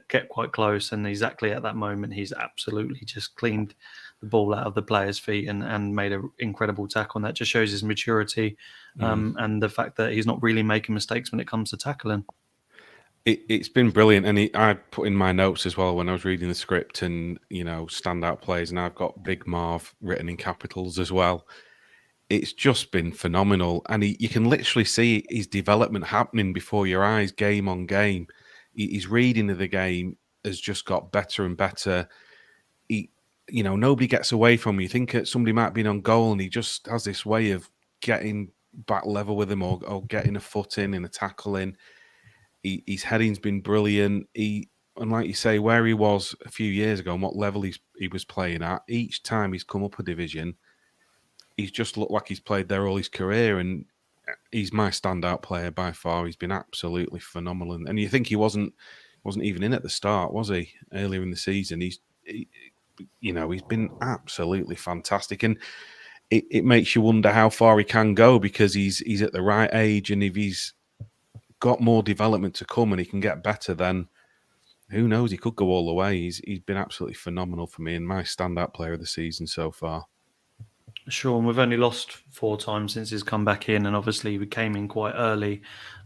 S1: kept quite close, and exactly at that moment, he's absolutely just cleaned the ball out of the player's feet and made an incredible tackle. And that just shows his maturity and the fact that he's not really making mistakes when it comes to tackling.
S4: It's been brilliant, and I put in my notes as well when I was reading the script, and standout players, and I've got Big Marv written in capitals as well. It's just been phenomenal, and you can literally see his development happening before your eyes, game on game. His reading of the game has just got better and better. Nobody gets away from him. You think somebody might be on goal, and he just has this way of getting back level with him or getting a foot in a tackle in. His heading's been brilliant. And like you say, where he was a few years ago and what level he was playing at, each time he's come up a division, he's just looked like he's played there all his career, and he's my standout player by far. He's been absolutely phenomenal, and you think he wasn't even in at the start, was he? Earlier in the season, he's been absolutely fantastic, and it makes you wonder how far he can go, because he's at the right age, and if he's got more development to come and he can get better, then who knows? He could go all the way. He's been absolutely phenomenal for me, and my standout player of the season so far.
S1: Sure, and we've only lost 4 times since he's come back in, and obviously we came in quite early.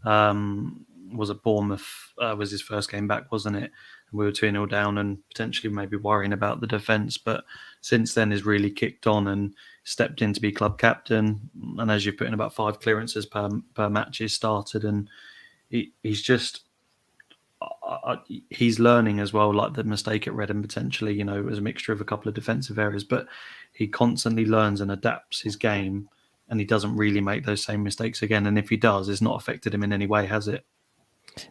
S1: Was it Bournemouth? Was his first game back, wasn't it? And we were 2-0 down and potentially maybe worrying about the defence. But since then, he's really kicked on and stepped in to be club captain. And as you've put in, about 5 clearances per match he's started, and he's just. He's learning as well, like the mistake at Reading potentially, it was a mixture of a couple of defensive areas, but he constantly learns and adapts his game, and he doesn't really make those same mistakes again. And if he does, it's not affected him in any way, has it?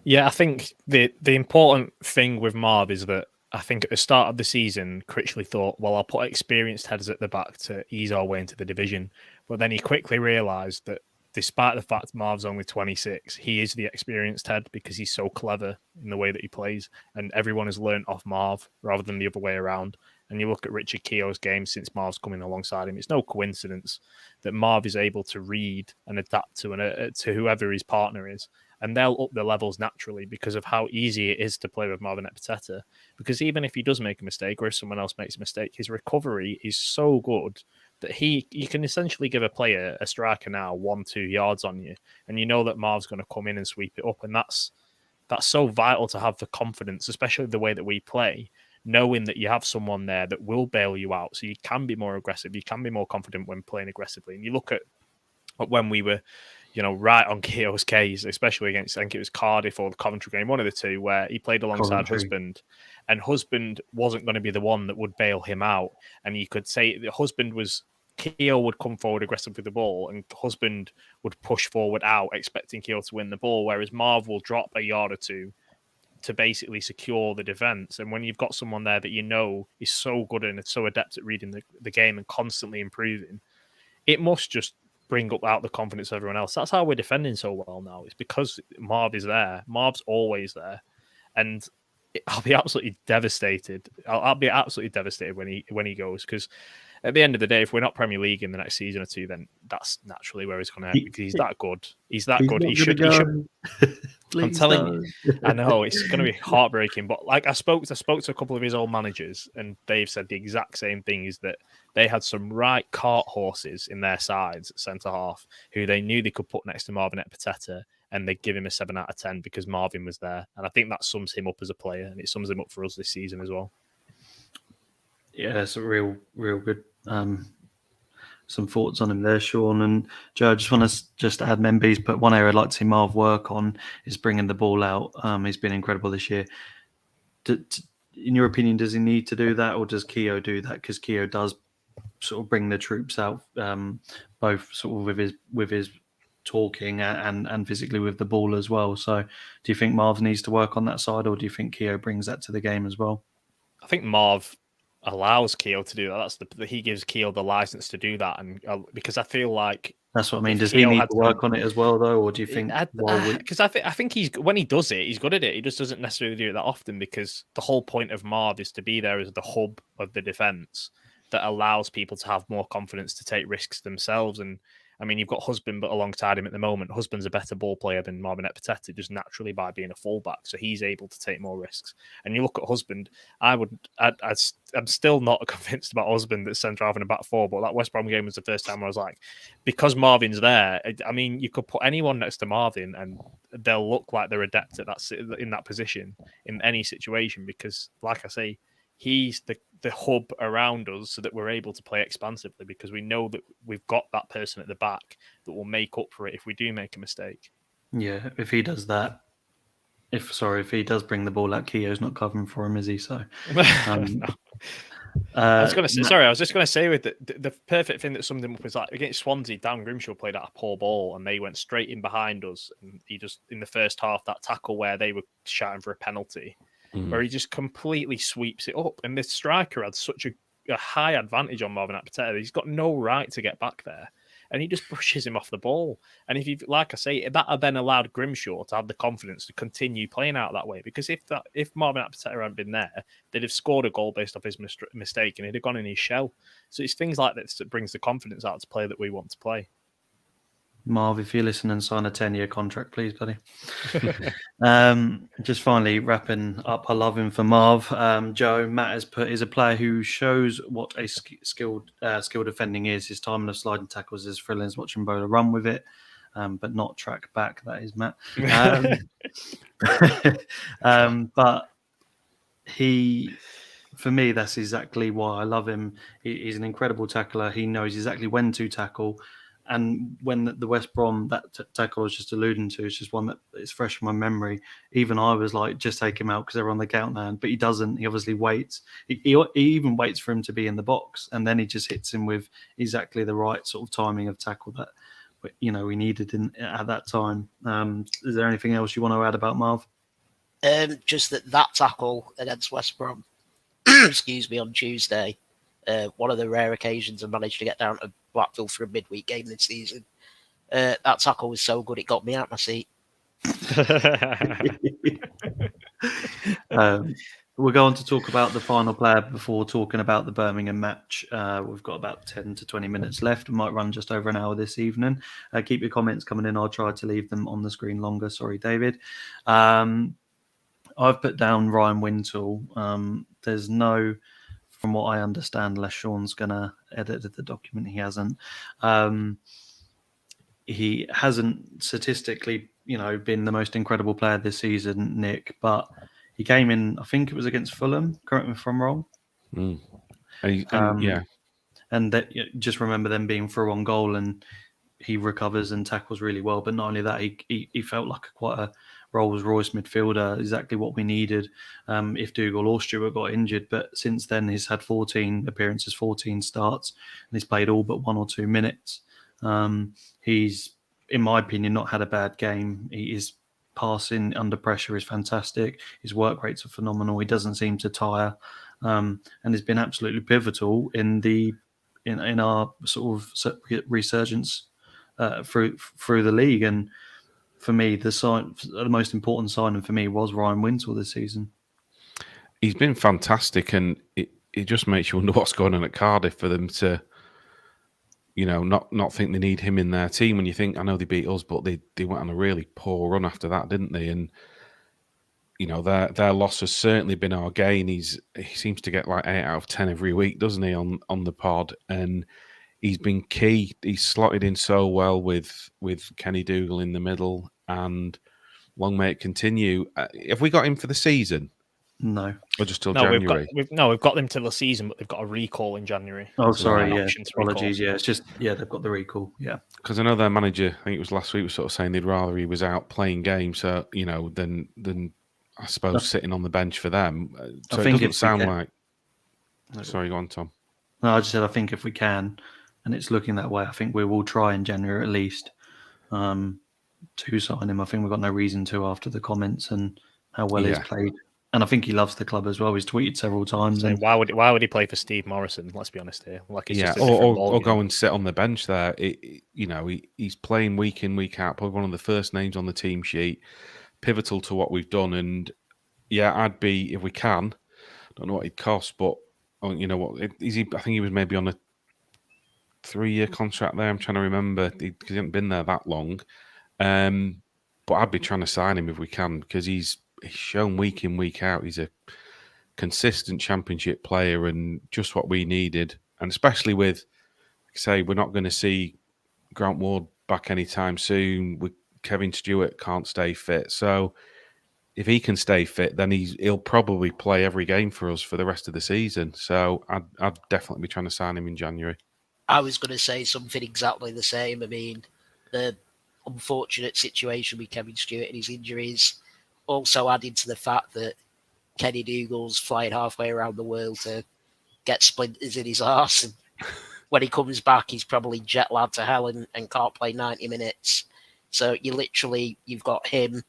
S2: Yeah, I think the important thing with Marv is that I think at the start of the season, Critchley thought, well, I'll put experienced headers at the back to ease our way into the division. But then he quickly realised that despite the fact Marv's only 26, he is the experienced head because he's so clever in the way that he plays, and everyone has learnt off Marv rather than the other way around. And you look at Richard Keogh's game since Marv's coming alongside him, it's no coincidence that Marv is able to read and adapt to whoever his partner is. And they'll up the levels naturally because of how easy it is to play with Marvin Epiteta. Because even if he does make a mistake, or if someone else makes a mistake, his recovery is so good that you can essentially give a striker now 1-2 yards on you, and you know that Marv's going to come in and sweep it up. And that's so vital to have the confidence, especially the way that we play, knowing that you have someone there that will bail you out, so you can be more aggressive, you can be more confident when playing aggressively. And you look at when we were, right on Keogh's case, especially against, I think it was Cardiff or the Coventry game, one of the two, where he played alongside Husband, and Husband wasn't going to be the one that would bail him out. And you could say the Husband was, Keogh would come forward aggressive with the ball, and Husband would push forward out, expecting Keogh to win the ball, whereas Marv will drop a yard or two to basically secure the defence. And when you've got someone there that is so good and so adept at reading the game and constantly improving, it must just bring up out the confidence of everyone else. That's how we're defending so well now. It's because Marv is there. Marv's always there. And I'll be absolutely devastated. I'll be absolutely devastated when he goes, because at the end of the day, if we're not Premier League in the next season or two, then that's naturally where he's going to end, because he's that good. He's that good. He should. I'm telling you, I know it's going to be heartbreaking. But like I spoke to a couple of his old managers, and they've said the exact same thing: is that they had some right cart horses in their sides at centre half who they knew they could put next to Marvin Epiteta, and they'd give him a 7 out of 10 because Marvin was there. And I think that sums him up as a player, and it sums him up for us this season as well.
S1: Yeah, it's a real good. Some thoughts on him there, Sean and Joe. I just want to add members, but one area I'd like to see Marv work on is bringing the ball out. He's been incredible this year. In your opinion, does he need to do that, or does Keogh do that? Because Keogh does sort of bring the troops out, both sort of with his talking and physically with the ball as well. So, do you think Marv needs to work on that side, or do you think Keogh brings that to the game as well?
S2: I think Marv allows Keogh to do that. He gives Keogh the license to do that, and because I feel like
S1: that's what I mean. Does
S2: Keogh
S1: he need to work on it as well, though, or do you think?
S2: Because I think he's when he does it, he's good at it. He just doesn't necessarily do it that often because the whole point of Marv is to be there as the hub of the defense that allows people to have more confidence to take risks themselves. And I mean, you've got Husband, but alongside him at the moment, Husband's a better ball player than Marvin Epiteta, just naturally by being a fullback. So he's able to take more risks. And you look at Husband, I'm still not convinced about Husband at centre half and a back four, but that West Brom game was the first time where I was like, because Marvin's there, I mean, you could put anyone next to Marvin and they'll look like they're adept at that in that position in any situation because, like I say, he's the hub around us so that we're able to play expansively because we know that we've got that person at the back that will make up for it if we do make a mistake.
S1: Yeah, if he does that, if he does bring the ball out, Keogh's not covering for him, is he? So,
S2: no. I was just going to say with the perfect thing that summed him up is like against Swansea, Dan Grimshaw played out a poor ball and they went straight in behind us. And he just, in the first half, that tackle where they were shouting for a penalty, where he just completely sweeps it up. And the striker had such a high advantage on Marvin Epiteta. He's got no right to get back there. And he just brushes him off the ball. And like I say, that then allowed Grimshaw to have the confidence to continue playing out that way. Because if Marvin Epiteta hadn't been there, they'd have scored a goal based off his mistake and he'd have gone in his shell. So it's things like this that brings the confidence out to play that we want to play.
S1: Marv, if you're listening, sign a 10-year contract, please, buddy. Just finally wrapping up, I love him for Marv. Joe, Matt has put, is a player who shows what a skilled defending is. His timing of sliding tackles is thrilling as watching Bowler run with it, but not track back. That is Matt. But for me, that's exactly why I love him. He's an incredible tackler. He knows exactly when to tackle. And when the West Brom, that tackle I was just alluding to, is just one that is fresh in my memory. Even I was like, just take him out because they're on the countdown. But he doesn't. He obviously waits. He even waits for him to be in the box. And then he just hits him with exactly the right sort of timing of tackle that, we needed at that time. Is there anything else you want to add about Marv?
S3: Just that tackle against West Brom, excuse me, on Tuesday, one of the rare occasions I managed to get down to Blackpool for a midweek game this season. That tackle was so good, it got me out my seat.
S1: We're going to talk about the final player before talking about the Birmingham match. We've got about 10 to 20 minutes left. We might run just over an hour this evening. Keep your comments coming in. I'll try to leave them on the screen longer. Sorry, David. I've put down Ryan Wintle. There's no... From what I understand, unless Sean's going to edit the document, he hasn't. He hasn't statistically, been the most incredible player this season, Nick. But he came in, I think it was against Fulham. Correct me if I'm wrong.
S4: Yeah.
S1: And just remember them being through on goal, and he recovers and tackles really well. But not only that, he felt like quite a Rolls-Royce midfielder, exactly what we needed if Dougal or Stewart got injured. But since then, he's had 14 appearances, 14 starts, and he's played all but 1 or 2 minutes. He's, in my opinion, not had a bad game. His passing under pressure is fantastic. His work rates are phenomenal. He doesn't seem to tire, and has been absolutely pivotal in our sort of resurgence through the league. And for me, the most important signing for me was Ryan Wintle this season.
S4: He's been fantastic, and it just makes you wonder what's going on at Cardiff for them to, not think they need him in their team. When you think, I know they beat us, but they went on a really poor run after that, didn't they? And their loss has certainly been our gain. He seems to get like 8 out of 10 every week, doesn't he, on the pod? And he's been key. He's slotted in so well with Kenny Dougal in the middle, and long may it continue. Have we got him for the season?
S1: No.
S4: Or just till January?
S2: We've got them till the season, but they've got a recall in January.
S1: Oh, sorry, yeah. Apologies, yeah. It's just, they've got the recall, yeah.
S4: Because I know their manager, I think it was last week, was sort of saying they'd rather he was out playing games, so, than I suppose sitting on the bench for them. So it doesn't sound like... Sorry, go on, Tom.
S1: No, I just said I think if we can, and it's looking that way, I think we will try in January at least to sign him. I think we've got no reason to after the comments and how well he's played. And I think he loves the club as well. He's tweeted several times.
S2: So
S1: And
S2: why would he play for Steve Morrison? Let's be honest here. Like it's just a different
S4: or
S2: ballgame.
S4: go and sit on the bench there. He's playing week in, week out. Probably one of the first names on the team sheet. Pivotal to what we've done. And yeah, I'd be, if we can. Don't know what he'd cost, but you know what? Is he? I think he was maybe on a 3-year contract there. I'm trying to remember because he hasn't been there that long. But I'd be trying to sign him if we can because he's shown week in, week out. He's a consistent championship player and just what we needed. And especially with, say, we're not going to see Grant Ward back anytime soon. Kevin Stewart can't stay fit. So if he can stay fit, then he'll probably play every game for us for the rest of the season. So I'd definitely be trying to sign him in January.
S3: I was going to say something exactly the same. I mean, the unfortunate situation with Kevin Stewart and his injuries also added to the fact that Kenny Dougal's flying halfway around the world to get splinters in his arse. And when he comes back, he's probably jet lagged to hell and can't play 90 minutes. So you've got him,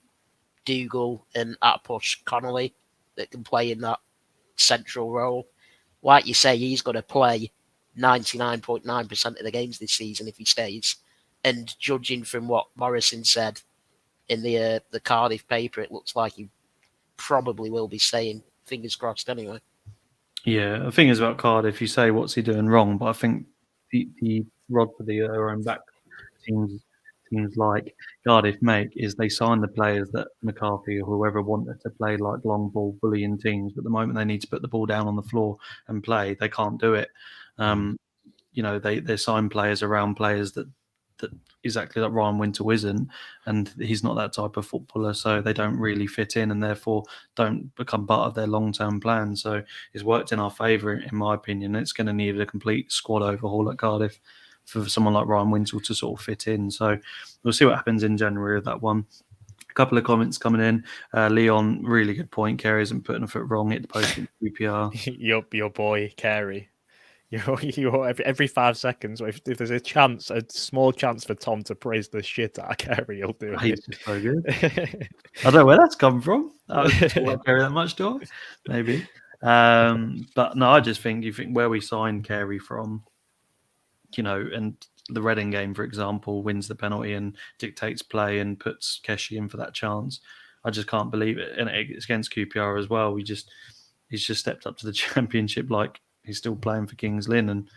S3: Dougal, and at push Connolly that can play in that central role. Like you say, he's going to play 99.9% of the games this season if he stays. And judging from what Morrison said in the Cardiff paper, it looks like he probably will be staying. Fingers crossed anyway.
S1: yeah, the thing is about Cardiff, you say what's he doing wrong, but I think the rod for the own back teams like Cardiff make is they sign the players that McCarthy or whoever wanted to play like long ball bullying teams, but the moment they need to put the ball down on the floor and play, they can't do it. They sign players around players that exactly like Ryan Wintle isn't, and he's not that type of footballer, so they don't really fit in and therefore don't become part of their long-term plan. So it's worked in our favour, in my opinion. It's going to need a complete squad overhaul at Cardiff for someone like Ryan Wintle to sort of fit in. So we'll see what happens in January with that one. A couple of comments coming in. Leon, really good point. Carey isn't putting a foot wrong. Hit the post in QPR.
S2: your boy Carey. Every 5 seconds, if there's a small chance for Tom to praise the shit out of Carey, he'll do it.
S1: He's just so good. I don't know where that's come from. I don't Carey that much, do I? Maybe. But no, I just think where we signed Carey from, and the Reading game, for example, wins the penalty and dictates play and puts Geshe in for that chance. I just can't believe it. And it's against QPR as well. He's just stepped up to the Championship like he's still playing for Kings Lynn, and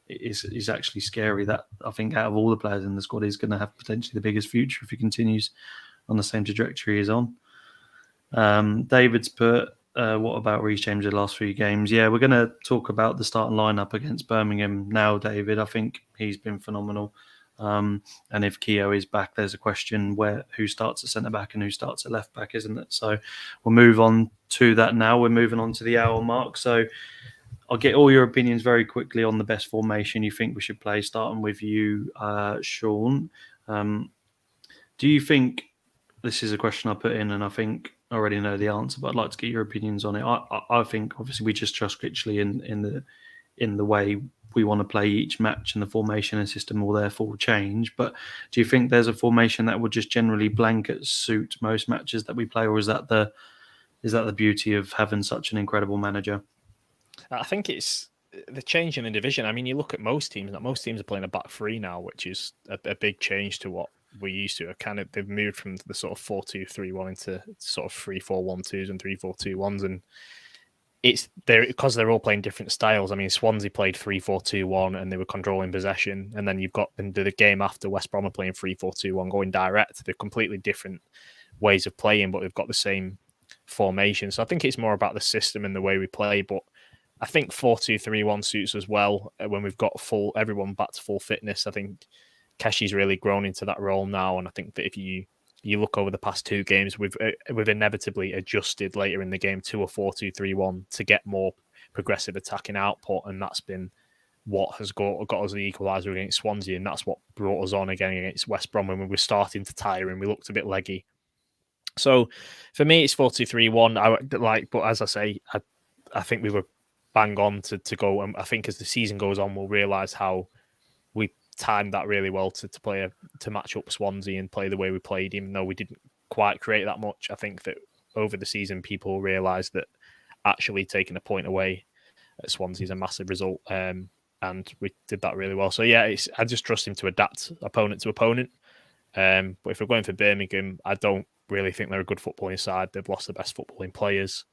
S1: it's actually scary that I think out of all the players in the squad, he's going to have potentially the biggest future if he continues on the same trajectory he's on. David's put, what about Reece James the last few games? Yeah, we're going to talk about the starting lineup against Birmingham now, David. I think he's been phenomenal. And if Keogh is back, there's a question who starts at centre-back and who starts at left-back, isn't it? So we'll move on to that now. We're moving on to the hour mark. So I'll get all your opinions very quickly on the best formation you think we should play, starting with you, Sean. Do you think, this is a question I put in and I think I already know the answer, but I'd like to get your opinions on it. I think obviously we just trust Critchley in the way we want to play each match, and the formation and system will therefore change. But do you think there's a formation that would just generally blanket suit most matches that we play, or is that the beauty of having such an incredible manager?
S2: I think it's the change in the division. I mean, you look at most teams are playing a back three now, which is a big change to what we used to. They've moved from the sort of 4-2-3-1 into sort of 3-4-1-2s and 3-4-2-1s, and it's because they're all playing different styles. I mean, Swansea played 3-4-2-1 and they were controlling possession, and then you've got the game after West Brom are playing 3-4-2-1 going direct. They're completely different ways of playing, but they've got the same formation. So I think it's more about the system and the way we play, but I think 4-2-3-1 suits us well when we've got everyone back to full fitness. I think Keshe's really grown into that role now, and I think that if you look over the past two games, we've inevitably adjusted later in the game to a 4-2-3-1 to get more progressive attacking output, and that's been what has got us the equaliser against Swansea, and that's what brought us on again against West Brom when we were starting to tire and we looked a bit leggy. So for me, it's 4-2-3-1. But as I say, I think we were bang on to go, and I think as the season goes on, we'll realise how we timed that really well to match up Swansea and play the way we played, even though we didn't quite create that much. I think that over the season, people realise that actually taking a point away at Swansea is a massive result. And we did that really well. So yeah, I just trust him to adapt opponent to opponent. But if we're going for Birmingham, I don't really think they're a good footballing side. They've lost the best footballing players.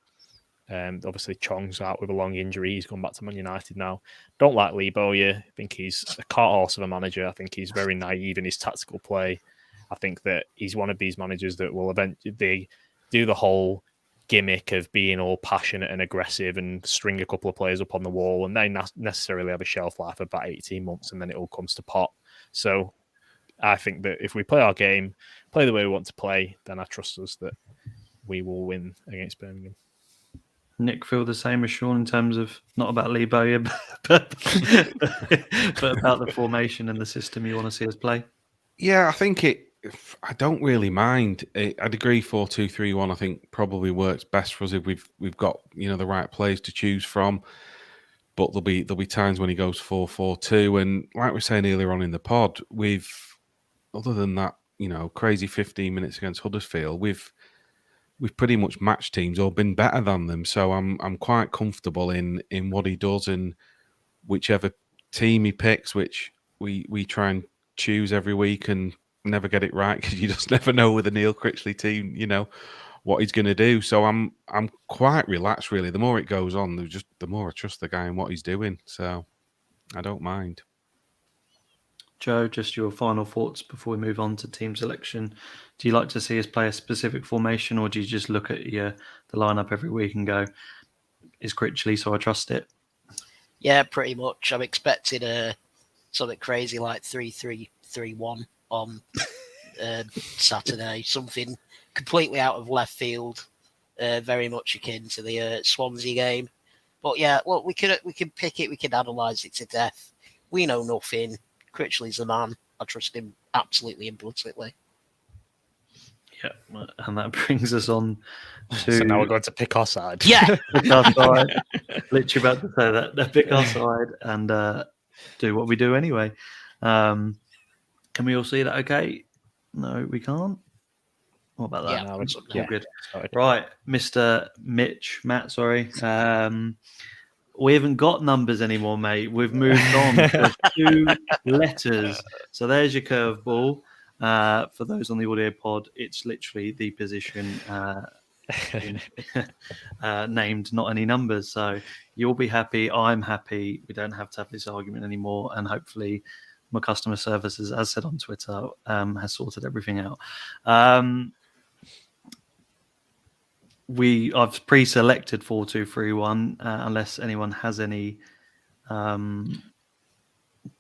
S2: Obviously, Chong's out with a long injury. He's gone back to Man United now. Don't like Lee Bowyer. I think he's a cart horse of a manager. I think he's very naive in his tactical play. I think that he's one of these managers that will eventually do the whole gimmick of being all passionate and aggressive and string a couple of players up on the wall, and they necessarily have a shelf life of about 18 months, and then it all comes to pot. So I think that if we play our game, play the way we want to play, then I trust us that we will win against Birmingham.
S1: Nick, feel the same as Sean in terms of not about Lee Bowyer, but about the formation and the system you want to see us play?
S4: Yeah, I think I don't really mind. I'd agree 4-2-3-1. I think probably works best for us if we've got the right players to choose from. But there'll be times when he goes 4-4-2, and like we were saying earlier on in the pod, other than that crazy 15 minutes against Huddersfield, we've pretty much matched teams or been better than them. So I'm quite comfortable in what he does, and whichever team he picks, which we try and choose every week and never get it right because you just never know with the Neil Critchley team, what he's going to do. So I'm quite relaxed, really. The more it goes on, the more I trust the guy and what he's doing. So I don't mind.
S1: Joe, just your final thoughts before we move on to team selection. Do you like to see us play a specific formation, or do you just look at the lineup every week and go, "Is Critchley, so I trust it"?
S3: Yeah, pretty much. I'm expecting something crazy like 3-3-3-1 on Saturday. Something completely out of left field, very much akin to the Swansea game. But yeah, well, we can pick it, we can analyse it to death. We know nothing. Critchley's the man. I trust him absolutely implicitly.
S1: Yeah, and that brings us on to...
S2: So now we're going to pick our side.
S3: Yeah.
S1: Pick our side. Literally about to say that. Pick our side and do what we do anyway. Can we all see that okay? No, we can't. What about that?
S3: Yeah,
S1: all good. Right, Mr. Matt, sorry. We haven't got numbers anymore, mate. We've moved on to 2 letters. So there's your curveball. For those on the audio pod, it's literally the position named, not any numbers. So you'll be happy. I'm happy. We don't have to have this argument anymore. And hopefully my customer services, as said on Twitter, has sorted everything out. I've pre-selected 4-2-3-1 unless anyone has any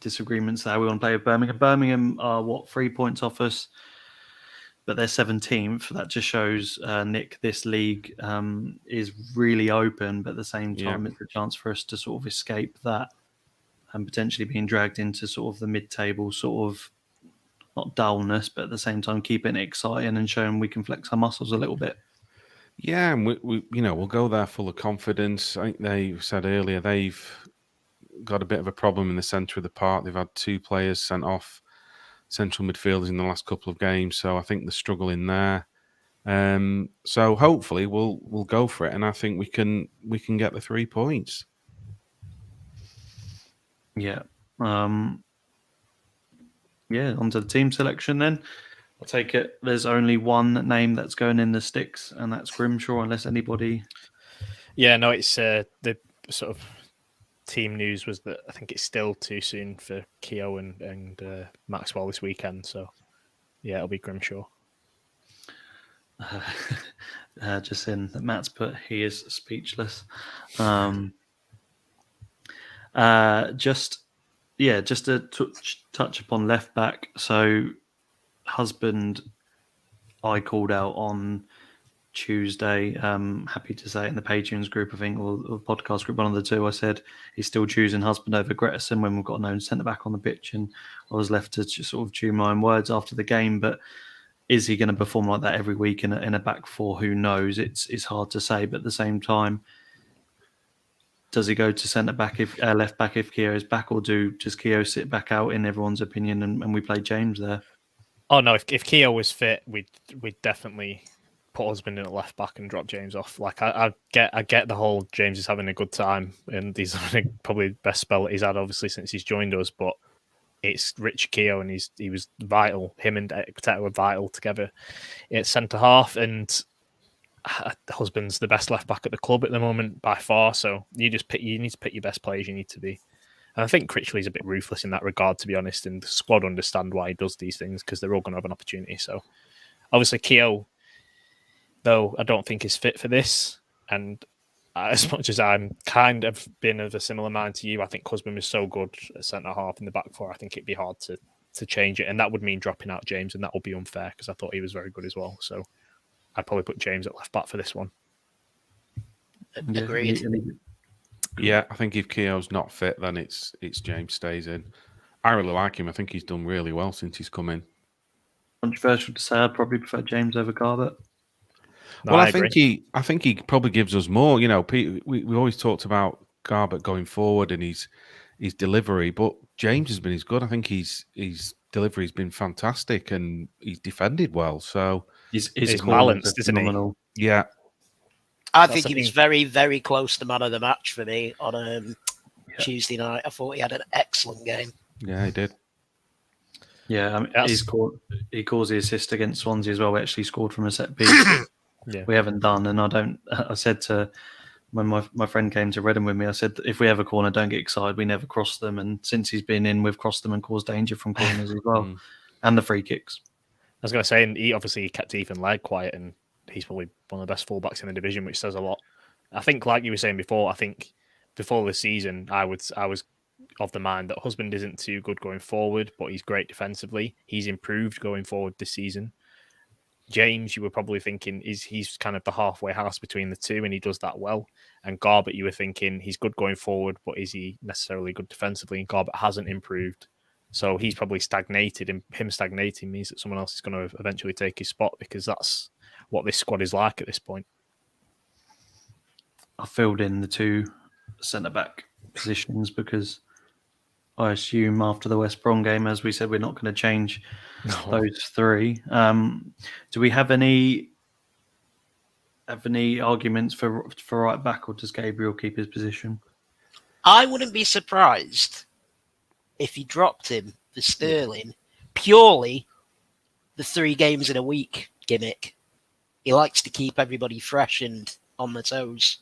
S1: disagreements there. We want to play with Birmingham. Birmingham are 3 points off us, but they're 17th. That just shows, Nick, this league is really open, but at the same time, it's a chance for us to sort of escape that and potentially being dragged into sort of the mid-table sort of, not dullness, but at the same time keeping it exciting and showing we can flex our muscles a little bit.
S4: Yeah, and we'll go there full of confidence. I think they said earlier they've got a bit of a problem in the centre of the park. They've had 2 players sent off, central midfielders, in the last couple of games, so I think they're struggling there. So hopefully we'll go for it, and I think we can get the 3 points.
S1: Yeah. Onto the team selection then. I'll take it. There's only one name that's going in the sticks, and that's Grimshaw, unless anybody...
S2: Yeah, no, it's the sort of team news was that I think it's still too soon for Keogh and Maxwell this weekend. So, yeah, it'll be Grimshaw.
S1: Just in that Matt's put, he is speechless. Just to touch upon left back. So, Husband, I called out on Tuesday. Happy to say it in the Patreons group, I think, or the podcast group, one of the two. I said he's still choosing Husband over Gretterson when we've got no centre back on the pitch, and I was left to just sort of chew my own words after the game. But is he going to perform like that every week in a back four? Who knows? It's hard to say. But at the same time, does he go to centre back if left back if Keogh is back, or does Keogh sit back out in everyone's opinion and we play James there?
S2: Oh no, if Keogh was fit, we'd definitely put Husband in at left back and drop James off. Like I get the whole James is having a good time and he's having probably the best spell that he's had obviously since he's joined us, but it's Rich Keogh and he was vital. Him and Pateta were vital together at centre half, and Husband's the best left back at the club at the moment by far. So you need to pick your best players. You need to be. And I think Critchley's a bit ruthless in that regard, to be honest. And the squad understand why he does these things because they're all going to have an opportunity. So obviously Keogh, though, I don't think is fit for this. And as much as I'm kind of been of a similar mind to you, I think Husband was so good at centre half in the back four. I think it'd be hard to change it, and that would mean dropping out James, and that would be unfair because I thought he was very good as well. So I'd probably put James at left back for this one.
S3: Agreed.
S4: Yeah, I think if Keogh's not fit, then it's James stays in. I really like him. I think he's done really well since he's come in.
S1: Controversial to say, I'd probably prefer James over Garbett.
S2: No,
S4: Well,
S2: I
S4: think he probably gives us more. You know, we always talked about Garbett going forward and his delivery, but James has been as good. I think his delivery has been fantastic and he's defended well. So
S1: He's
S2: balanced, isn't he?
S1: phenomenal.
S4: yeah,
S3: I think he was very, very close to man of the match for me on Tuesday night. I thought he had an excellent game.
S4: yeah, he did.
S1: Yeah, I mean, he caused the assist against Swansea as well. We actually scored from a set piece.
S2: Yeah.
S1: We haven't done, and I said to when my friend came to Reading with me, I said if we have a corner, don't get excited. We never cross them, and since he's been in, we've crossed them and caused danger from corners as well, and the free kicks.
S2: I was going to say, and he obviously kept Ethan Laird quiet, and he's probably one of the best fullbacks in the division, which says a lot. I think, like you were saying before, I think before the season, I was of the mind that Husband isn't too good going forward, but he's great defensively. He's improved going forward this season. James, you were probably thinking he's kind of the halfway house between the two, and he does that well. And Garbett, you were thinking he's good going forward, but is he necessarily good defensively? And Garbett hasn't improved. So he's probably stagnated, and him stagnating means that someone else is going to eventually take his spot because that's what this squad is like at this point.
S1: I filled in the two centre-back positions because I assume after the West Brom game, as we said, we're not going to change those three. Do we have any arguments for right back, or does Gabriel keep his position?
S3: I wouldn't be surprised if he dropped him for Sterling purely the 3 games in a week gimmick. He likes to keep everybody fresh and on their toes.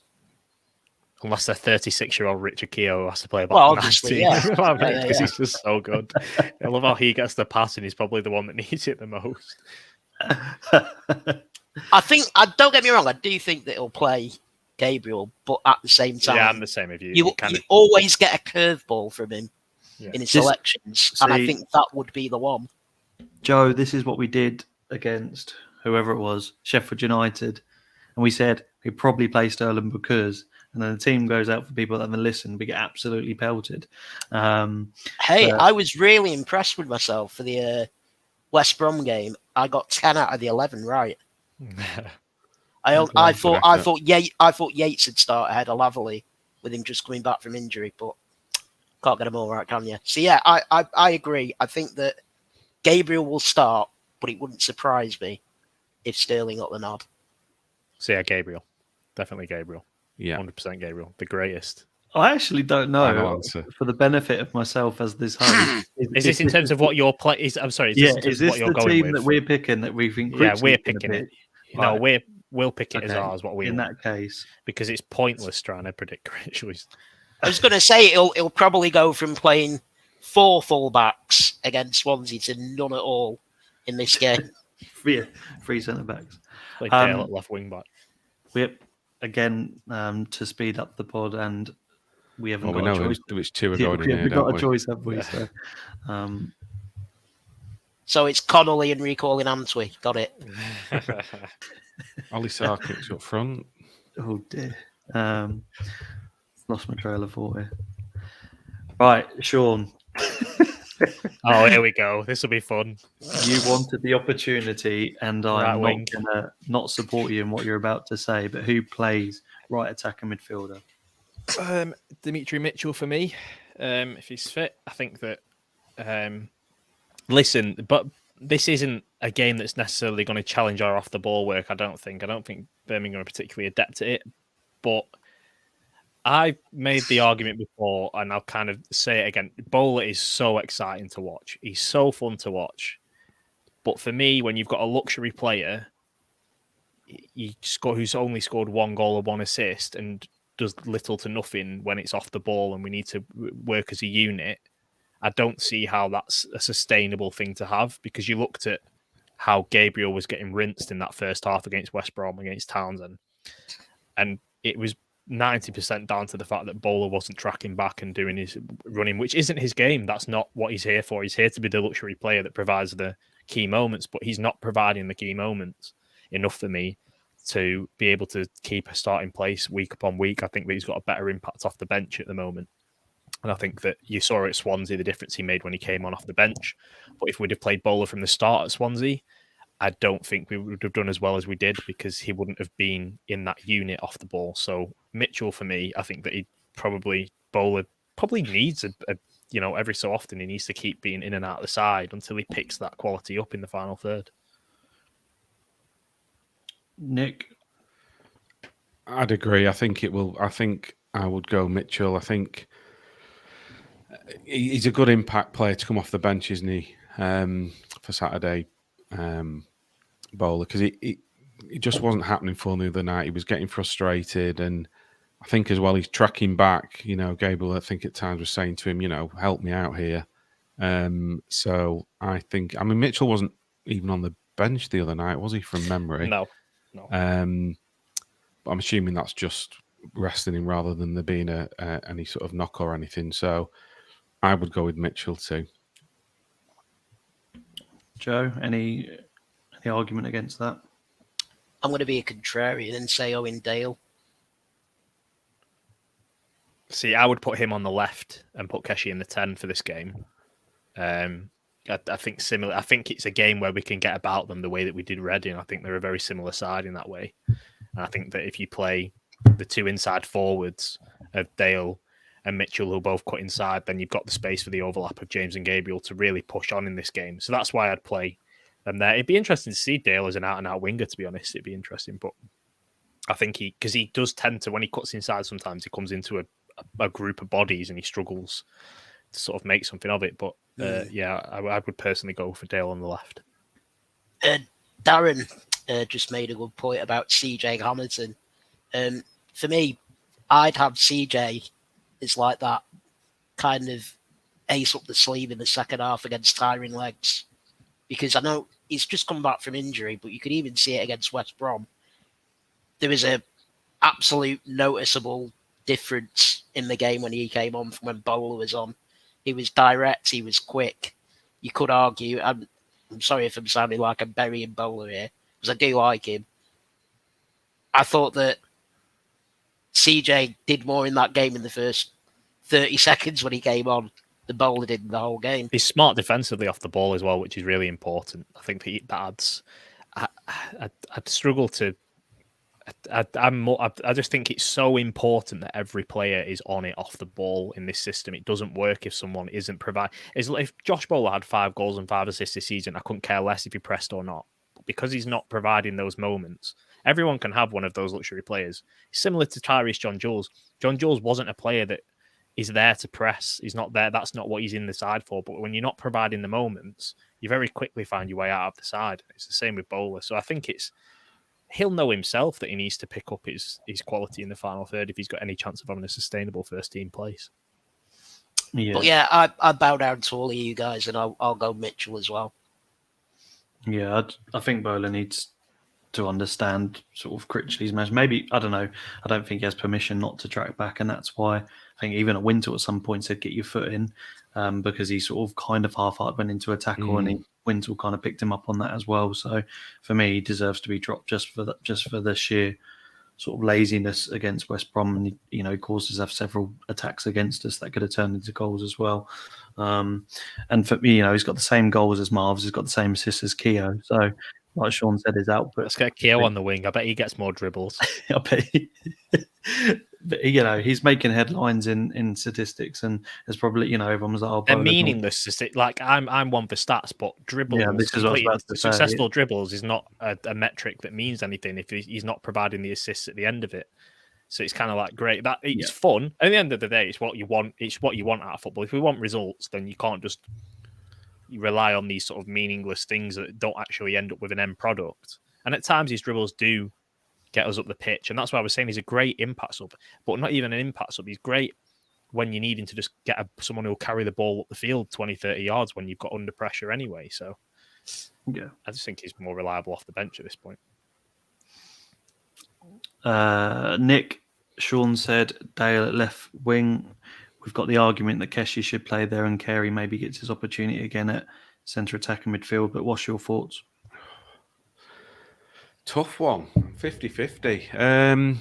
S2: Unless they're 36-year-old Richard Keogh who has to play about
S3: Well, obviously,
S2: because he's just so good. I love how he gets the pass and he's probably the one that needs it the most.
S3: Don't get me wrong, I do think that he'll play Gabriel, but at the same time,
S2: yeah, I'm the same with you.
S3: You always get a curveball from him in his selections, and I think that would be the one.
S1: Joe, this is what we did against whoever it was, Sheffield United, and we said we probably play Sterling because. And then the team goes out for people that haven't listened. We get absolutely pelted.
S3: I was really impressed with myself for the West Brom game. I got 10 out of the 11 right. I thought Yates would start ahead of Lavery with him just coming back from injury, but can't get them all right, can you? So yeah, I agree. I think that Gabriel will start, but it wouldn't surprise me if Sterling got the nod.
S2: So yeah, Gabriel, definitely Gabriel.
S4: Yeah,
S2: 100% Gabriel, the greatest.
S1: I actually don't know. For the benefit of myself as this host,
S2: is this in terms of what your play? I'm sorry.
S1: Is this the team that we're picking that we think?
S2: Yeah, we're picking it. No, we'll pick it as ours. What we
S1: in that case,
S2: because it's pointless trying to predict Critchley's.
S3: I was going to say it'll probably go from playing 4 fullbacks against Swansea to none at all in this game.
S1: 3 centre backs.
S2: Like Dale at left wing back.
S1: Again, to speed up the pod, and we haven't got a choice.
S4: Which 2 are going in here,
S1: we've got a choice, have we?
S2: Yeah.
S3: So it's Connolly and recalling Antwi. Got it.
S4: Ollie Sarkic up front.
S1: Oh dear. Lost my trail of thought here. Right, Sean.
S2: Oh, here we go. This will be fun.
S1: You wanted the opportunity, and I'm
S2: right
S1: not going to not support you in what you're about to say, but who plays right attacker midfielder?
S2: Dimitri Mitchell for me, if he's fit. I think that... listen, but this isn't a game that's necessarily going to challenge our off the ball work. I don't think Birmingham are particularly adept at it. But I made the argument before, and I'll kind of say it again. Bowler is so exciting to watch. He's so fun to watch. But for me, when you've got a luxury player, who's only scored 1 goal or 1 assist and does little to nothing when it's off the ball, and we need to work as a unit, I don't see how that's a sustainable thing to have, because you looked at how Gabriel was getting rinsed in that first half against West Brom, against Townsend, and it was 90% down to the fact that Bowler wasn't tracking back and doing his running, which isn't his game. That's not what he's here for. He's here to be the luxury player that provides the key moments, but he's not providing the key moments enough for me to be able to keep a starting place week upon week. I think that he's got a better impact off the bench at the moment. And I think that you saw at Swansea the difference he made when he came on off the bench. But if we'd have played Bowler from the start at Swansea, I don't think we would have done as well as we did, because he wouldn't have been in that unit off the ball. So Mitchell, for me, I think that Bowler probably needs every so often he needs to keep being in and out of the side until he picks that quality up in the final third.
S1: Nick?
S4: I'd agree. I think I would go Mitchell. I think he's a good impact player to come off the bench, isn't he? For Saturday, Bowler, because it just wasn't happening for him the other night. He was getting frustrated, and I think as well he's tracking back. Gabriel, I think at times was saying to him, help me out here. So I think, Mitchell wasn't even on the bench the other night, was he? From memory,
S2: no.
S4: But I'm assuming that's just resting him rather than there being any sort of knock or anything. So I would go with Mitchell too.
S1: Joe, any argument against that?
S3: I'm going to be a contrarian and say Owen Dale.
S2: See, I would put him on the left and put Geshe in the 10 for this game. I think similar. I think it's a game where we can get about them the way that we did Reading. I think they're a very similar side in that way. And I think that if you play the 2 inside forwards of Dale and Mitchell, who both cut inside, then you've got the space for the overlap of James and Gabriel to really push on in this game. So that's why I'd play them there. It'd be interesting to see Dale as an out-and-out winger, to be honest. It'd be interesting. But I think because he does tend to, when he cuts inside, sometimes he comes into a group of bodies and he struggles to sort of make something of it. But I would personally go for Dale on the left.
S3: Darren just made a good point about CJ Hamilton. For me, I'd have CJ as like that kind of ace up the sleeve in the second half against tiring legs, because I know he's just come back from injury, but you could even see it against West Brom. There was a absolute noticeable difference in the game when he came on from when Bowler was on. He was direct, he was quick. You could argue, I'm sorry if I'm sounding like I'm burying Bowler here, because I do like him. I thought that CJ did more in that game in the first 30 seconds when he came on than Bowler did in the whole game. He's
S2: smart defensively off the ball as well, which is really important. I think that adds. I'd struggle to. I just think it's so important that every player is on it off the ball in this system. It doesn't work if someone isn't providing. If Josh Bowler had 5 goals and 5 assists this season, I couldn't care less if he pressed or not. But because he's not providing those moments, everyone can have one of those luxury players. Similar to Tyrese John Jules. John Jules wasn't a player that is there to press. He's not there. That's not what he's in the side for. But when you're not providing the moments, you very quickly find your way out of the side. It's the same with Bowler. So I think he'll know himself that he needs to pick up his quality in the final third if he's got any chance of having a sustainable first team place.
S3: Yeah. But yeah, I bow down to all of you guys, and I'll go Mitchell as well.
S1: Yeah, I think Bowler needs to understand sort of Critchley's match. Maybe, I don't know, I don't think he has permission not to track back, and that's why I think even at Wintle at some point said get your foot in, because he sort of kind of half-hearted went into a tackle and Wintle kind of picked him up on that as well. So for me, he deserves to be dropped just for the sheer sort of laziness against West Brom, and he caused us to have several attacks against us that could have turned into goals as well. And for me, he's got the same goals as Marv's, he's got the same assists as Keogh. So like Sean said, his output.
S2: Let's get Keogh on the wing. I bet he gets more dribbles.
S1: I bet he's making headlines in statistics, and there's probably everyone was like, "Oh,
S2: They're
S1: Bowler's not-"
S2: meaningless. Like I'm one for stats, but dribbles,
S1: Yeah, this is what I was
S2: completing
S1: about to say.
S2: successful dribbles is not a metric that means anything if he's not providing the assists at the end of it. So it's kind of like great. That it's fun. At the end of the day, it's what you want. It's what you want out of football. If we want results, then you can't just rely on these sort of meaningless things that don't actually end up with an end product. And at times, these dribbles do get us up the pitch, and that's why I was saying he's a great impact sub, but not even an impact sub. He's great when you're needing to just get someone who'll carry the ball up the field 20, 30 yards when you've got under pressure anyway. So I just think he's more reliable off the bench at this point.
S1: Nick, Sean said Dale at left wing. We've got the argument that Geshe should play there and Carey maybe gets his opportunity again at centre attack and midfield. But what's your thoughts?
S4: Tough one, 50-50.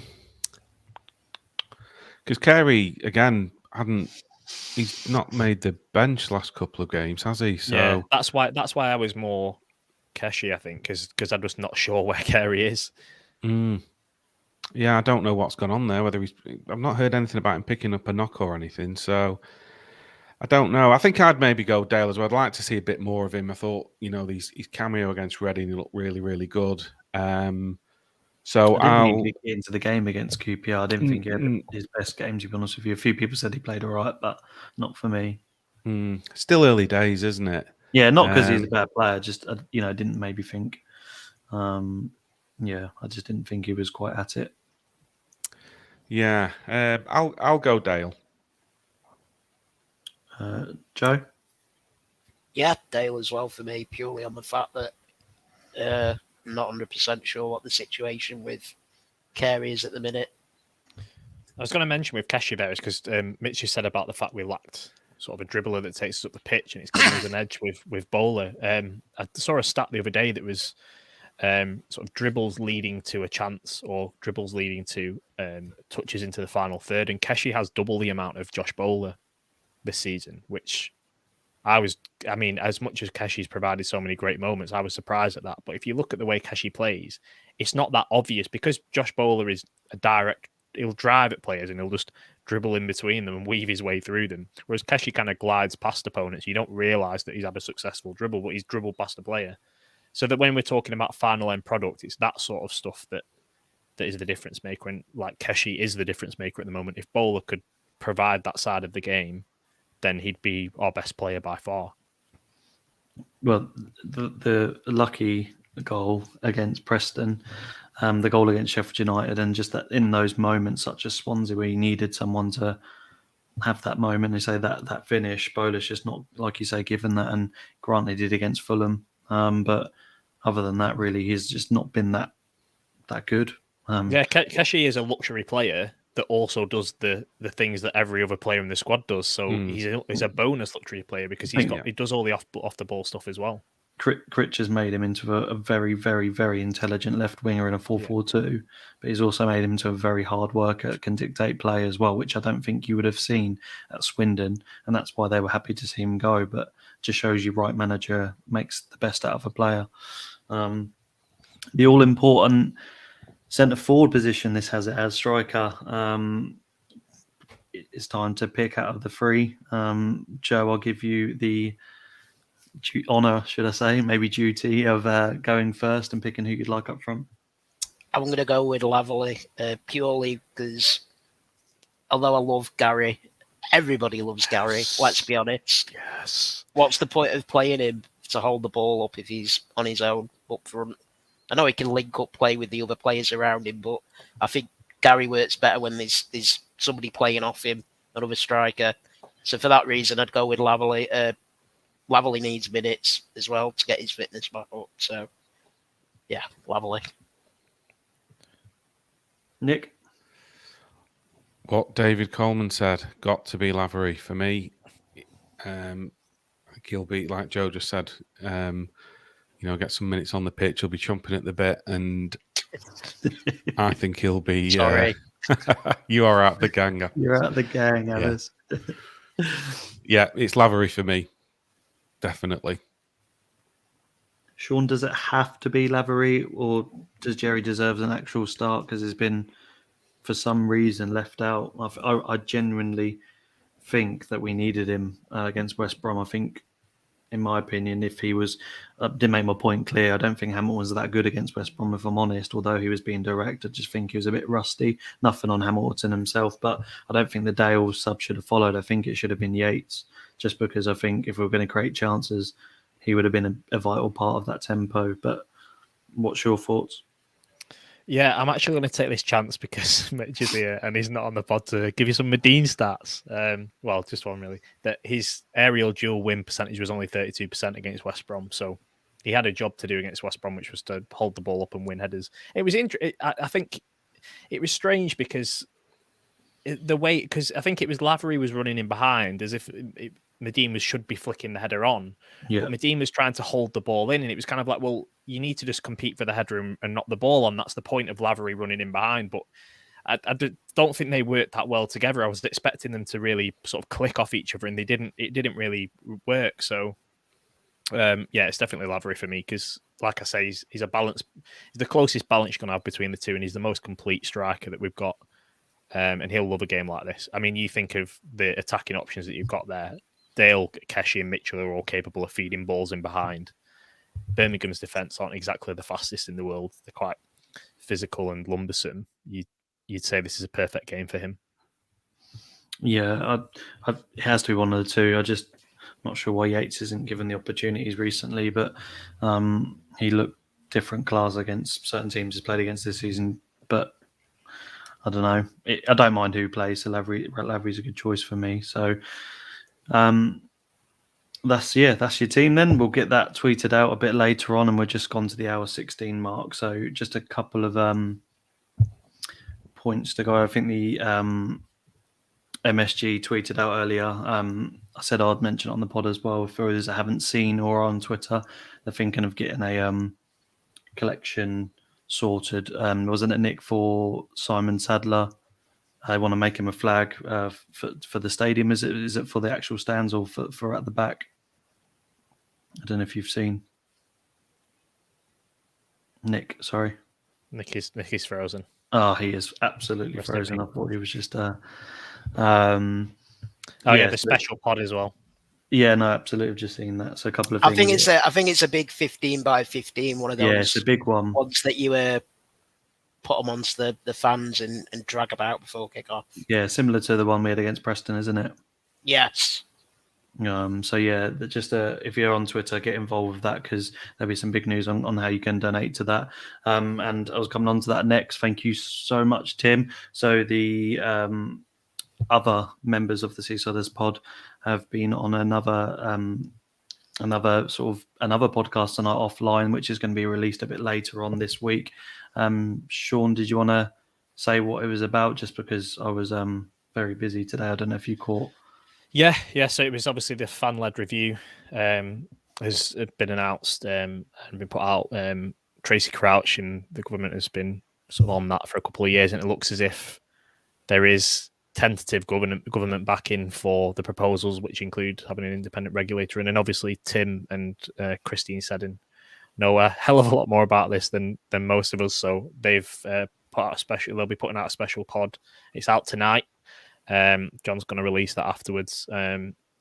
S4: Because Carey, again, he's not made the bench last couple of games, has he? So
S2: yeah, that's why I was more Geshe, I think, because I'm just not sure where Carey is.
S4: Yeah, I don't know what's gone on there. I've not heard anything about him picking up a knock or anything, so I don't know. I think I'd maybe go Dale as well. I'd like to see a bit more of him. I thought, his cameo against Reading, he looked really, really good. So
S1: I didn't think he get into the game against QPR. I didn't think he had his best game, to be honest with you. A few people said he played all right, but not for me.
S4: Still early days, isn't it?
S1: Yeah, not because he's a bad player. Just didn't maybe think. I just didn't think he was quite at it.
S4: Yeah, I'll go Dale.
S1: Joe?
S3: Yeah, Dale as well for me, purely on the fact that I'm not 100% sure what the situation with Carey is at the minute.
S2: I was going to mention with Geshe there is because Mitch just said about the fact we lacked sort of a dribbler that takes us up the pitch and it's giving us an edge with Bowler. I saw a stat the other day that was sort of dribbles leading to a chance or dribbles leading to touches into the final third, and Geshe has double the amount of Josh Bowler this season, which as much as Keshe's provided so many great moments, I was surprised at that. But if you look at the way Geshe plays, it's not that obvious because Josh Bowler is a direct, he'll drive at players and he'll just dribble in between them and weave his way through them. Whereas Geshe kind of glides past opponents. You don't realise that he's had a successful dribble, but he's dribbled past a player. So that when we're talking about final end product, it's that sort of stuff that is the difference maker. And like Geshe is the difference maker at the moment. If Bowler could provide that side of the game, then he'd be our best player by far.
S1: Well, the lucky goal against Preston, the goal against Sheffield United, and just that in those moments, such as Swansea, where you needed someone to have that moment, they say that finish, Bowler's just not, like you say, given that, and Grant they did against Fulham. But other than that, really, he's just not been that good.
S2: Geshe is a luxury player that also does the things that every other player in the squad does. So he's a bonus luxury player because he does all the off the ball stuff as well.
S1: Critch has made him into a very, very, very intelligent left winger in a 4-4-2, but he's also made him into a very hard worker, can dictate play as well, which I don't think you would have seen at Swindon, and that's why they were happy to see him go. But just shows you right manager makes the best out of a player. The all-important centre forward position this has it as striker. It's time to pick out of the three. Joe, I'll give you the honour, should I say, maybe duty of going first and picking who you'd like up front.
S3: I'm going to go with Lavery, purely because although I love Gary, everybody loves Gary, let's be honest.
S2: Yes.
S3: What's the point of playing him to hold the ball up if he's on his own up front? I know he can link up play with the other players around him, but I think Gary works better when there's somebody playing off him, another striker. So for that reason, I'd go with Lavery. Lavery needs minutes as well to get his fitness back up. So, yeah, Lavery.
S1: Nick?
S4: What David Coleman said, got to be Lavery for me. I think he'll be, like Joe just said, get some minutes on the pitch. He'll be chomping at the bit, and I think he'll be.
S3: Sorry,
S4: you are out the gang.
S1: You're out the gang, Alice.
S4: Yeah, it's Lavery for me, definitely.
S1: Sean, does it have to be Lavery, or does Jerry deserve an actual start because there's been for some reason left out. I genuinely think that we needed him against West Brom. I think, in my opinion, if he was, did make my point clear, I don't think Hamilton was that good against West Brom, if I'm honest, although he was being direct. I just think he was a bit rusty. Nothing on Hamilton himself, but I don't think the Dale sub should have followed. I think it should have been Yates, just because I think if we were going to create chances, he would have been a vital part of that tempo. But what's your thoughts?
S2: Yeah, I'm actually going to take this chance because Mitch is here and he's not on the pod to give you some Medine stats. Well, just one really. That his aerial dual win percentage was only 32% against West Brom. So he had a job to do against West Brom, which was to hold the ball up and win headers. It was I think it was strange because because I think it was Lavery was running in behind as if Medine should be flicking the header on.
S1: Yeah.
S2: But Medine was trying to hold the ball in, and it was kind of like, well, you need to just compete for the header and not the ball on. That's the point of Lavery running in behind. But I don't think they worked that well together. I was expecting them to really sort of click off each other, and they didn't. It didn't really work. So, yeah, it's definitely Lavery for me because, like I say, he's a balance. He's the closest balance you're going to have between the two, and he's the most complete striker that we've got. And he'll love a game like this. I mean, you think of the attacking options that you've got there. Dale, Geshe and Mitchell are all capable of feeding balls in behind. Birmingham's defence aren't exactly the fastest in the world. They're quite physical and lumbersome. You'd say this is a perfect game for him.
S1: Yeah, it has to be one of the two. I'm not sure why Yates isn't given the opportunities recently, but he looked different class against certain teams he's played against this season. But I don't know. I don't mind who plays. So Lavery's a good choice for me. So that's your team then. We'll get that tweeted out a bit later on, and we're just gone to the hour 16 mark. So just a couple of points to go. I think the MSG tweeted out earlier. I said I'd mention it on the pod as well. For those that haven't seen or are on Twitter, they're thinking of getting a collection sorted. Wasn't it, Nick, for Simon Sadler? I want to make him a flag for the stadium. Is it for the actual stands or for at the back? I don't know if you've seen. Nick, sorry.
S2: Nick is frozen.
S1: Oh, he is absolutely frozen. I thought he was just.
S2: The special pod as well.
S1: Yeah, no, absolutely. I've just seen that. So a couple of
S3: I
S1: things.
S3: think it's a big 15 by 15. One of those.
S1: Yeah, it's a big one.
S3: Ones that you put amongst the fans and drag about before kick-off.
S1: Yeah, similar to the one we had against Preston, isn't it?
S3: Yes.
S1: So yeah, just if you're on Twitter, get involved with that because there'll be some big news on how you can donate to that. And I was coming on to that next. Thank you so much, Tim. So the other members of the Seasiders pod have been on another podcast tonight offline, which is going to be released a bit later on this week. Sean, did you want to say what it was about? Just because I was very busy today. I don't know if you caught.
S2: Yeah. So it was obviously the fan-led review has been announced and been put out. Tracy Crouch and the government has been sort of on that for a couple of years, and it looks as if there is tentative government backing for the proposals, which include having an independent regulator. And then obviously Tim and Christine Seddon know a hell of a lot more about this than most of us. So they've put out they'll be putting out a special pod. It's out tonight. John's going to release that afterwards.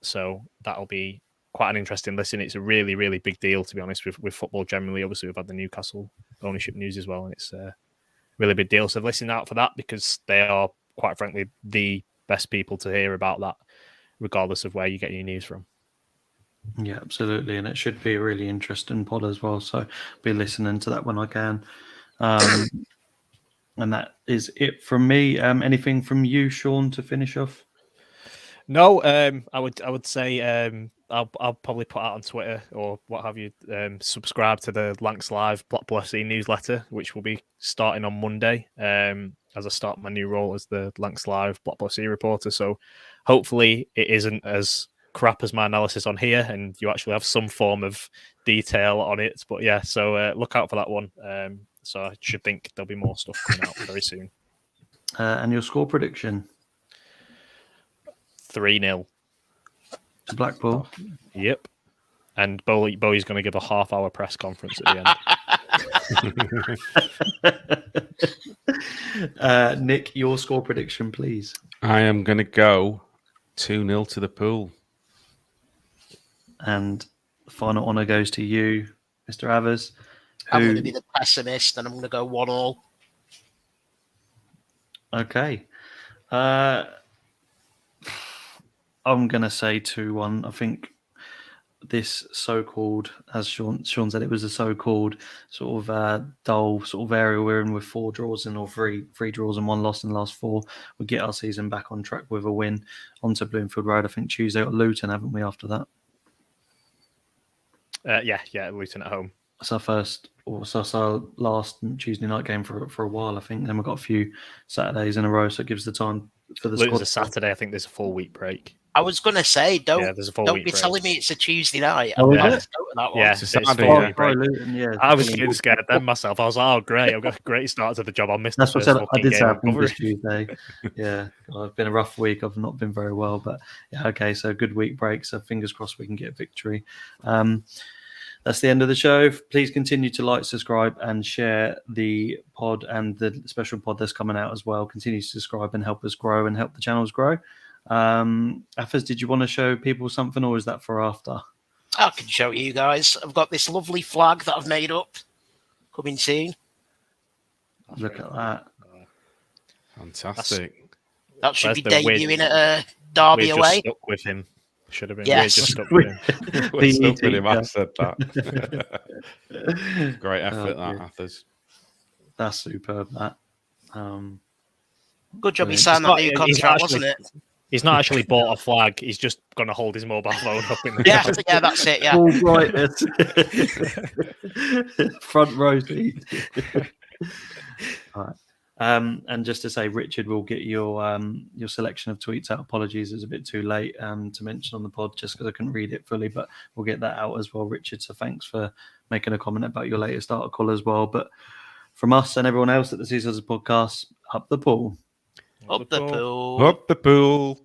S2: So that'll be quite an interesting listen. It's a really, really big deal, to be honest, with football generally. Obviously, we've had the Newcastle ownership news as well, and it's a really big deal. So listen out for that because they are, quite frankly, the best people to hear about that, regardless of where you get your news from.
S1: Yeah, absolutely. And it should be a really interesting pod as well. So be listening to that when I can. And that is it from me. Anything from you, Sean, to finish off?
S2: No, I would say I'll probably put out on Twitter or what have you. Subscribe to the Lancs Live Blackpool FC newsletter, which will be starting on Monday. As I start my new role as the Lancs Live Blackpool FC reporter. So hopefully it isn't as crap as my analysis on here, and you actually have some form of detail on it. But yeah, so look out for that one. So I should think there'll be more stuff coming out very soon.
S1: And your score prediction?
S2: 3-0
S1: to Blackpool.
S2: Yep. And Bowie's going to give a half-hour press conference at the end.
S1: Nick, your score prediction, please.
S4: I am going to go 2-0 to the Pool.
S1: And the final honour goes to you, Mr. Avers.
S3: I'm going to be the pessimist, and I'm going to go 1-1.
S1: Okay. I'm going to say 2-1. I think this so-called, as Sean said, it was a so-called sort of dull sort of area we're in with 4 draws or three draws and 1 loss in the last 4. We get our season back on track with a win onto Bloomfield Road. I think Tuesday got Luton, haven't we, after that?
S2: Yeah, Luton at home.
S1: It's our first, or it's our last Tuesday night game for a while, I think. Then we've got a few Saturdays in a row, so it gives the time for the
S2: Luton's
S1: squad.
S2: a Saturday. I think there's a 4-week break.
S3: I was going to say,
S2: there's a 4-week
S3: don't be
S2: break.
S3: telling me it's a Tuesday night.
S1: Oh,
S3: I'm
S1: is
S3: going
S1: it?
S3: to go to that one.
S2: Yeah,
S4: It's a
S2: it's
S4: Saturday,
S2: 4-week
S4: yeah.
S2: break.
S1: Luton, yeah.
S2: I was getting scared then myself. I was like, oh, great. I've got a great start to the job. I'll miss
S1: That's
S2: the
S1: what I
S2: first
S1: said. I
S2: fucking
S1: did
S2: game.
S1: say I
S2: I'm
S1: think this
S2: covering.
S1: Tuesday. Yeah, well, it's been a rough week. I've not been very well, but yeah, okay. So good week break. So fingers crossed we can get a victory. That's the end of the show. Please continue to like, subscribe, and share the pod and the special pod that's coming out as well. Continue to subscribe and help us grow and help the channels grow. Afas, did you want to show people something, or is that for after?
S3: I can show you guys. I've got this lovely flag that I've made up. Coming soon.
S1: Look at that.
S4: Fantastic.
S3: That should
S2: Where's
S3: be
S2: the weird-
S3: debuting at Derby
S2: We're just
S3: away.
S2: stuck with him. Should have been.
S3: Yes.
S2: We're just stuck with him.
S4: We're stuck with him. I
S1: yeah.
S4: said that. Great effort, that,
S1: dear.
S4: Athers.
S1: That's superb. That.
S3: Good job he
S1: Brilliant.
S3: signed that new
S2: He's
S3: contract,
S2: not
S3: wasn't it?
S2: He's not actually bought a flag. He's just going to hold his mobile phone up in the
S3: Yeah, yeah, that's it. Yeah.
S1: Full brightness. Front row seat. All right. And just to say, Richard will get your selection of tweets out. Apologies, it was a bit too late to mention on the pod just because I couldn't read it fully, but we'll get that out as well, Richard. So thanks for making a comment about your latest article as well. But from us and everyone else at the Seasiders podcast, up the pool.
S3: Up the pool.
S4: Up the Pool.